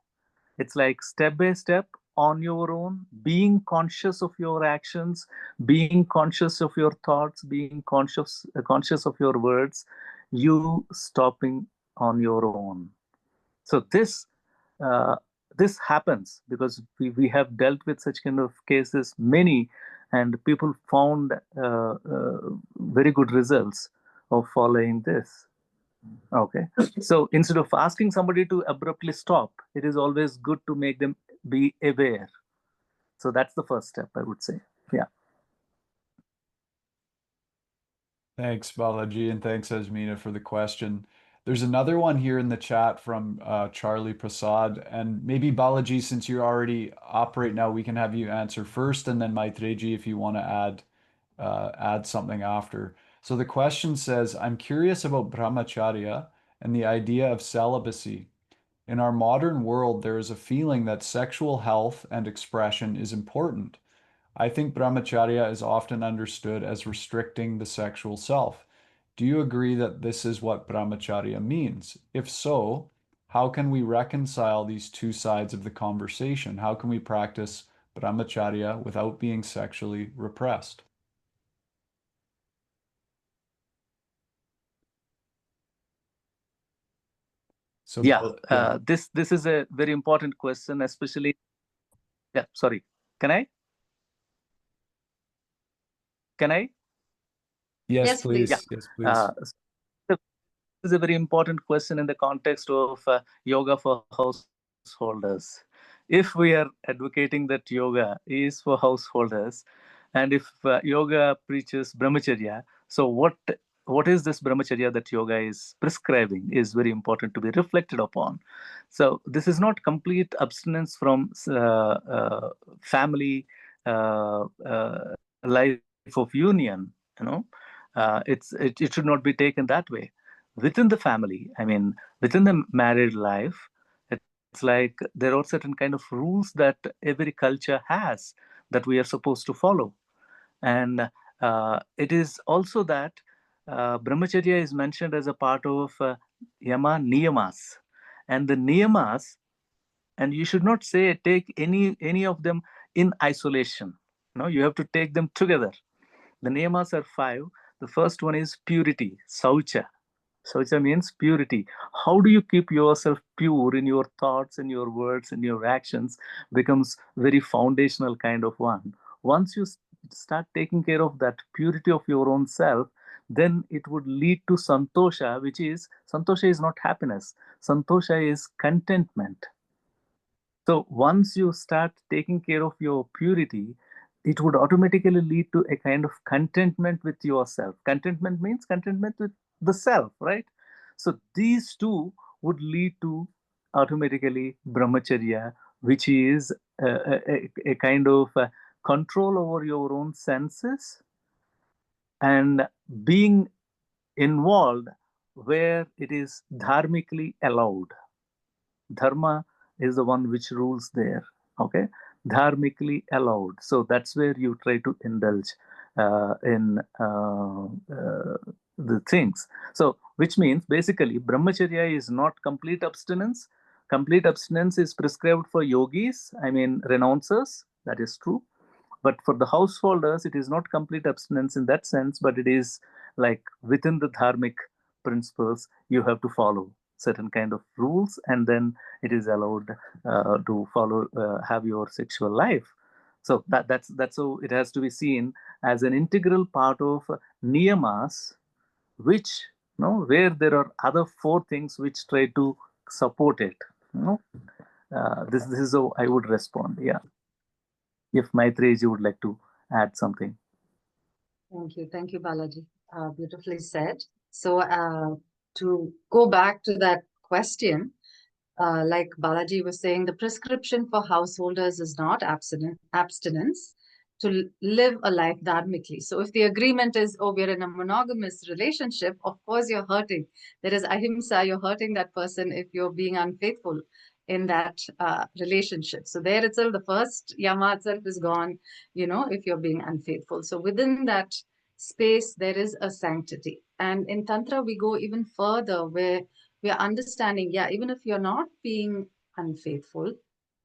It's like step by step on your own, being conscious of your actions, being conscious of your thoughts, being conscious of your words, you stopping on your own. So this happens because we have dealt with such kind of cases many, and people found very good results of following this. Okay, so instead of asking somebody to abruptly stop, it is always good to make them be aware. So that's the first step, I would say. Yeah. Thanks, Balaji, and thanks, Asmina, for the question. There's another one here in the chat from Charlie Prasad, and maybe Balaji, since you already operate now, we can have you answer first, and then Maitreyi, if you want to add something after. So the question says, I'm curious about brahmacharya and the idea of celibacy. In our modern world, there is a feeling that sexual health and expression is important. I think brahmacharya is often understood as restricting the sexual self. Do you agree that this is what brahmacharya means? If so, how can we reconcile these two sides of the conversation? How can we practice brahmacharya without being sexually repressed? So this is a very important question, especially. Yeah, sorry. Can I? Yes, please. Yes, please. So this is a very important question in the context of yoga for householders. If we are advocating that yoga is for householders, and if yoga preaches brahmacharya, so what is this brahmacharya that yoga is prescribing is very important to be reflected upon. So this is not complete abstinence from family life of union. It should not be taken that way. Within the family, I mean, within the married life, it's like there are certain kind of rules that every culture has that we are supposed to follow. And it is also that brahmacharya is mentioned as a part of yama niyamas. And the niyamas, and you should not say take any of them in isolation. You have to take them together. The niyamas are 5. The first one is purity, saucha. Saucha means purity. How do you keep yourself pure in your thoughts, in your words, in your actions becomes very foundational kind of one. Once you start taking care of that purity of your own self, then it would lead to santosha, which is, santosha is not happiness. Santosha is contentment. So once you start taking care of your purity, it would automatically lead to a kind of contentment with yourself. Contentment means contentment with the self, right? So these two would lead to automatically brahmacharya, which is a kind of control over your own senses and being involved where it is dharmically allowed. Dharma is the one which rules there. Okay, dharmically allowed. So that's where you try to indulge in the things. So which means basically brahmacharya is not complete abstinence. Complete abstinence is prescribed for yogis, I mean renouncers. That is true. But for the householders, it is not complete abstinence in that sense, but it is like within the dharmic principles, you have to follow certain kind of rules, and then it is allowed to follow, have your sexual life. So that's how it has to be seen as an integral part of niyamas, which where there are other 4 things which try to support it. This is how I would respond. Yeah. If Maitreyi would like to add something. Thank you, Balaji. Beautifully said. So to go back to that question, like Balaji was saying, the prescription for householders is not abstinence, to live a life dharmically. So if the agreement is, oh, we're in a monogamous relationship, of course you're hurting. There is ahimsa, you're hurting that person if you're being unfaithful in that relationship. So there itself, the first yama itself is gone, if you're being unfaithful. So within that space, there is a sanctity. And in Tantra, we go even further where we are understanding, even if you're not being unfaithful,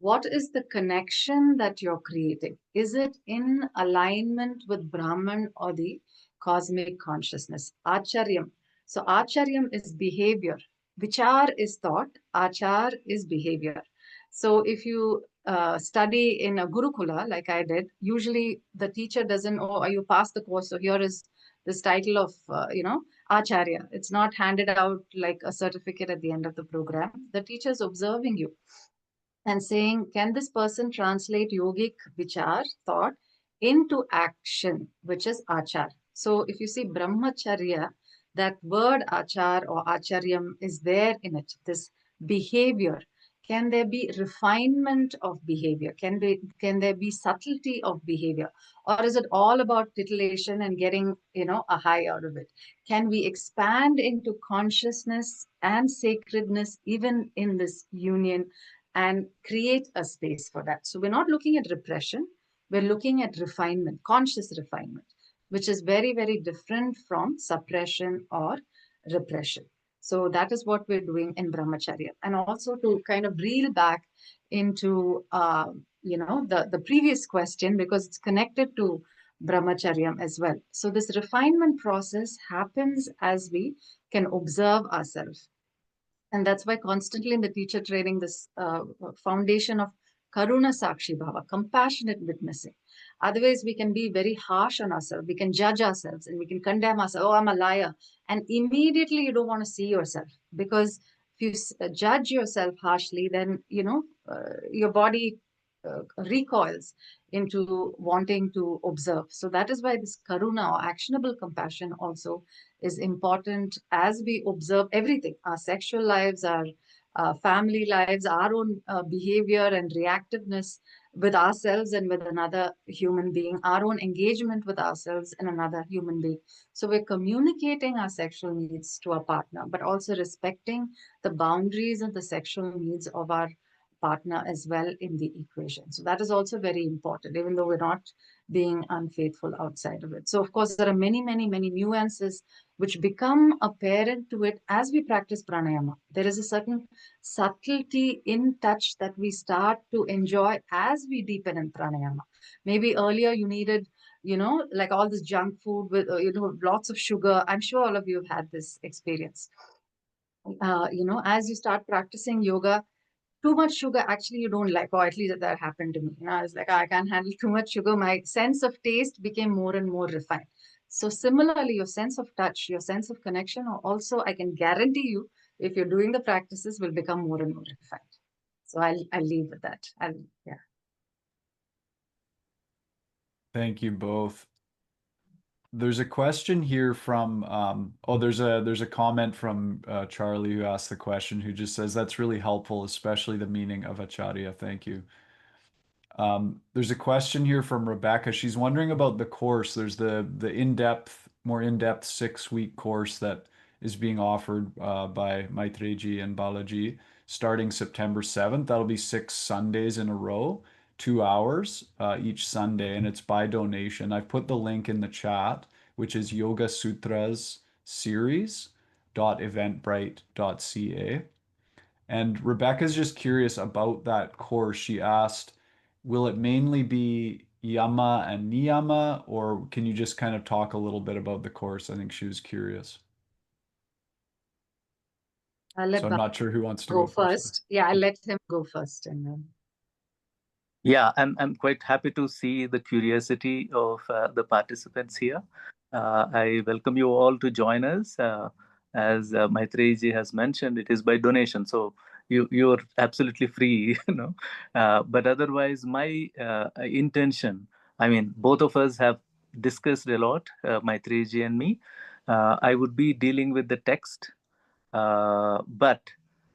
what is the connection that you're creating? Is it in alignment with Brahman or the cosmic consciousness? Acharyam. So acharyam is behavior. Vichar is thought. Achar is behavior. So if you study in a Gurukula, like I did, usually the teacher doesn't, oh, you passed the course, so here is this title of, Acharya. It's not handed out like a certificate at the end of the program. The teacher is observing you and saying, can this person translate yogic vichar, thought, into action, which is achar. So if you see brahmacharya, that word achar or acharyam is there in it, this behavior. Can there be refinement of behavior? Can there be subtlety of behavior? Or is it all about titillation and getting, a high out of it? Can we expand into consciousness and sacredness even in this union and create a space for that? So we're not looking at repression, we're looking at refinement, conscious refinement, which is very, very different from suppression or repression. So that is what we're doing in brahmacharya. And also to kind of reel back into, the previous question, because it's connected to brahmacharya as well. So this refinement process happens as we can observe ourselves. And that's why constantly in the teacher training, this foundation of karuna sakshi bhava, compassionate witnessing. Otherwise, we can be very harsh on ourselves. We can judge ourselves and we can condemn ourselves. Oh, I'm a liar. And immediately you don't want to see yourself, because if you judge yourself harshly, then, your body recoils into wanting to observe. So that is why this karuna or actionable compassion also is important as we observe everything, our sexual lives, our family lives, our own behavior and reactiveness with ourselves and with another human being, our own engagement with ourselves and another human being. So we're communicating our sexual needs to our partner, but also respecting the boundaries and the sexual needs of our partner as well in the equation. So that is also very important, even though we're not being unfaithful outside of it. So of course, there are many, many, many nuances which become apparent to it as we practice pranayama. There is a certain subtlety in touch that we start to enjoy as we deepen in pranayama. Maybe earlier you needed, like all this junk food with, lots of sugar. I'm sure all of you have had this experience. As you start practicing yoga, too much sugar actually you don't like, or at least that happened to me. I was like, I can't handle too much sugar. My sense of taste became more and more refined. So similarly, your sense of touch, your sense of connection, or also I can guarantee you, if you're doing the practices, will become more and more refined. So I'll leave with that. Yeah. Thank you both. There's a question here from there's a comment from Charlie who asked the question, who just says that's really helpful, especially the meaning of acharya. Thank you. There's a question here from Rebecca. She's wondering about the course. There's the more in-depth 6-week course that is being offered by Maitreyi and Balaji starting September 7th. That'll be 6 Sundays in a row, 2 hours each Sunday, and it's by donation. I've put the link in the chat, which is Yoga Sutras series.eventbrite.ca. And Rebecca's just curious about that course. She asked, will it mainly be yama and niyama, or can you just kind of talk a little bit about the course? I think she was curious. I'll let So I'm not sure who wants to go go first. Yeah, I'll let him go first. And then. Yeah, I'm quite happy to see the curiosity of the participants here. I welcome you all to join us. As Maitreyi has mentioned, it is by donation, so you're absolutely free, But otherwise, my intention, I mean, both of us have discussed a lot, Maitreyi and me. I would be dealing with the text, but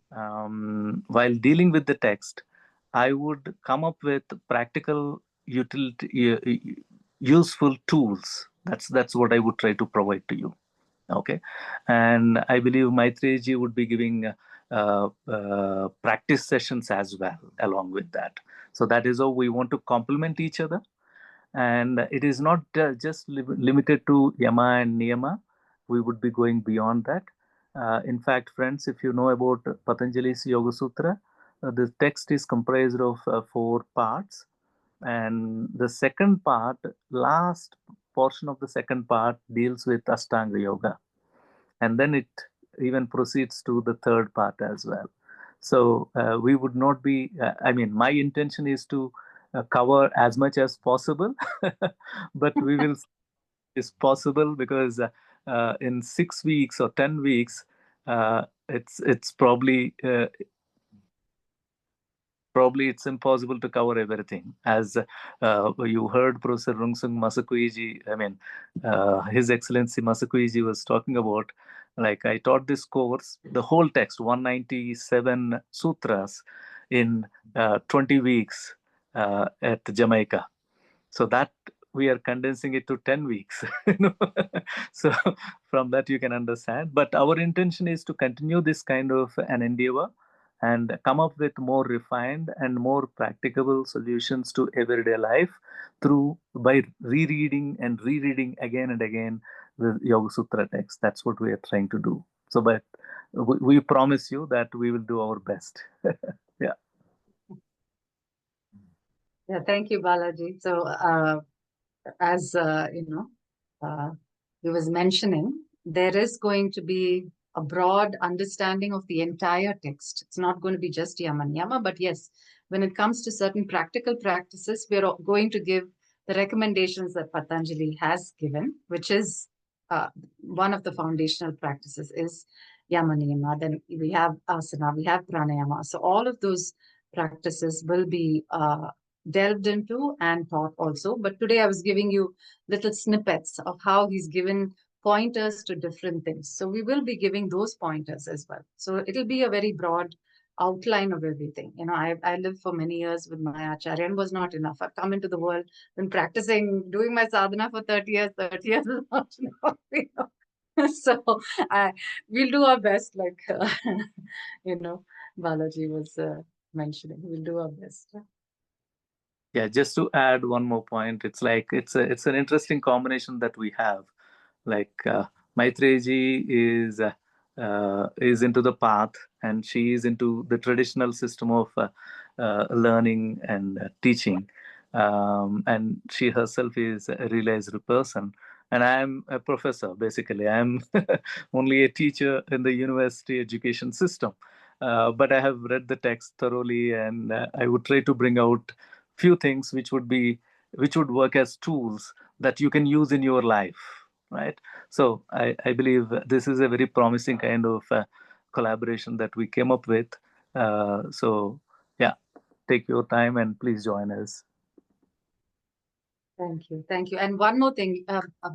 while dealing with the text, I would come up with practical, useful tools. That's what I would try to provide to you. Okay, and I believe Maitreyi would be giving practice sessions as well along with that. So that is how we want to complement each other, and it is not just limited to yama and niyama. We would be going beyond that. In fact, friends, if you know about Patanjali's Yoga Sutra, the text is comprised of 4 parts, and the second part, last portion of the second part, deals with Ashtanga Yoga, and then it even proceeds to the third part as well. So we would not be, I mean, my intention is to cover as much as possible, but we will is possible, because in 6 weeks or 10 weeks, it's probably it's impossible to cover everything. As you heard Professor Rungsung Masakuiji, I mean, His Excellency Masakuiji was talking about, like, I taught this course, the whole text, 197 sutras, in 20 weeks at Jamaica. So that we are condensing it to 10 weeks. So from that you can understand. But our intention is to continue this kind of an endeavor and come up with more refined and more practicable solutions to everyday life by rereading and rereading again and again the Yoga Sutra text. That's what we are trying to do. So, but we promise you that we will do our best. Yeah. Yeah, thank you, Balaji. So, as he was mentioning, there is going to be a broad understanding of the entire text. It's not going to be just yama niyama, but yes, when it comes to certain practical practices, we're going to give the recommendations that Patanjali has given, which is one of the foundational practices is Yama Niyama. Then we have asana, we have pranayama. So all of those practices will be delved into and taught also. But today I was giving you little snippets of how he's given pointers to different things. So we will be giving those pointers as well. So it'll be a very broad outline of everything. You know, I lived for many years with my acharya and was not enough. I've come into the world, been practicing, doing my sadhana for 30 years. 30 years is not enough, you know. So we'll do our best, like, you know, Balaji was mentioning. We'll do our best. Yeah, just to add one more point, it's like it's an interesting combination that we have. Like Maitreyi is into the path, and she is into the traditional system of learning and teaching, and she herself is a realized person. And I'm a professor. Basically, I'm only a teacher in the university education system. But I have read the text thoroughly, and I would try to bring out few things which would work as tools that you can use in your life, right? So I believe this is a very promising kind of collaboration that we came up with. So yeah, take your time and please join us. Thank you. Thank you. And one more thing,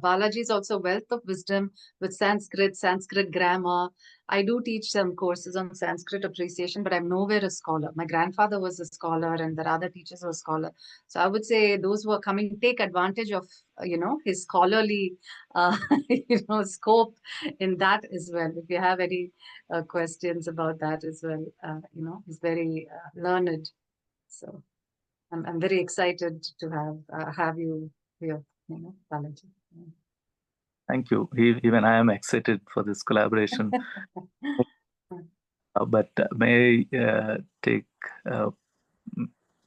Balaji is also a wealth of wisdom with Sanskrit grammar. I do teach some courses on Sanskrit appreciation, but I'm nowhere a scholar. My grandfather was a scholar and the other teachers were a scholar. So I would say those who are coming, take advantage of, you know, his scholarly, you know, scope in that as well. If you have any questions about that as well, you know, he's very learned. So I'm very excited to have you here, you know, Balaji. Thank you. Even I am excited for this collaboration. But may I take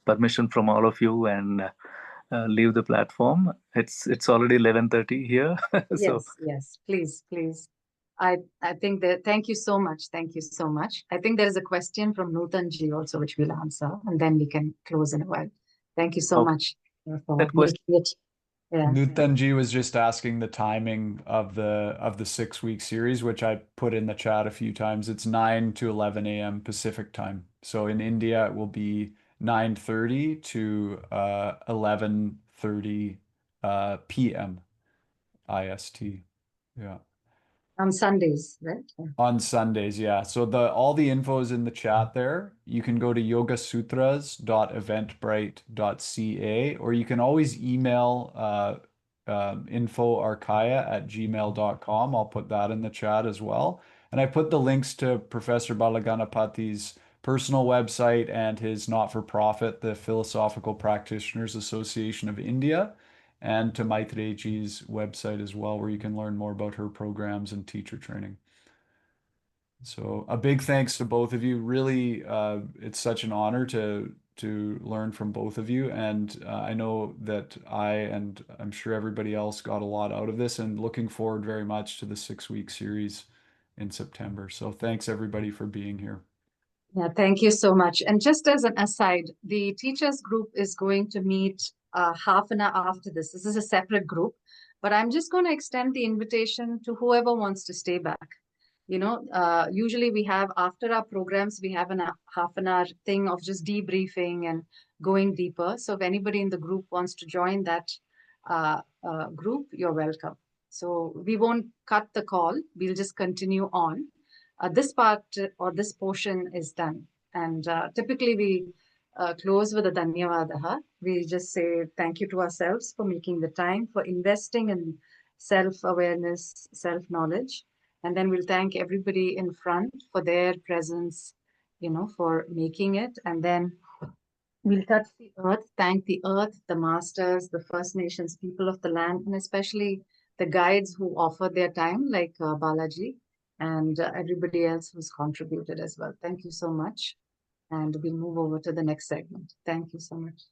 permission from all of you and leave the platform? It's already 11:30 here. So Yes, please. I think that, thank you so much. Thank you so much. I think there is a question from Nutanji also, which we'll answer, and then we can close in a while. Thank you so much for that question, making it. Yeah. Nutanji was just asking the timing of the 6-week series, which I put in the chat a few times. It's 9 to 11 a.m. Pacific time. So in India, it will be 9:30 to 11:30 p.m. IST. Yeah. On Sundays, right? Yeah. On Sundays, yeah. So all the info is in the chat there. You can go to yogasutras.eventbrite.ca, or you can always email infoarkaya@gmail.com. I'll put that in the chat as well. And I put the links to Professor Balaganapathi's personal website and his not-for-profit, the Philosophical Practitioners Association of India, and to Maitreyi's website as well, where you can learn more about her programs and teacher training. So a big thanks to both of you. Really, it's such an honor to learn from both of you. And I know that and I'm sure everybody else got a lot out of this, and looking forward very much to the 6-week series in September. So thanks everybody for being here. Yeah, thank you so much. And just as an aside, the teachers group is going to meet half an hour after this. This is a separate group, but I'm just going to extend the invitation to whoever wants to stay back. You know, usually we have, after our programs, we have a half an hour thing of just debriefing and going deeper. So if anybody in the group wants to join that group, you're welcome. So we won't cut the call. We'll just continue on. This part or this portion is done. And typically we close with a Dhanyavadaha. We just say thank you to ourselves for making the time, for investing in self-awareness, self-knowledge. And then we'll thank everybody in front for their presence, you know, for making it. And then we'll touch the earth, thank the earth, the masters, the First Nations, people of the land, and especially the guides who offer their time, like Balaji, and everybody else who's contributed as well. Thank you so much. And we'll move over to the next segment. Thank you so much.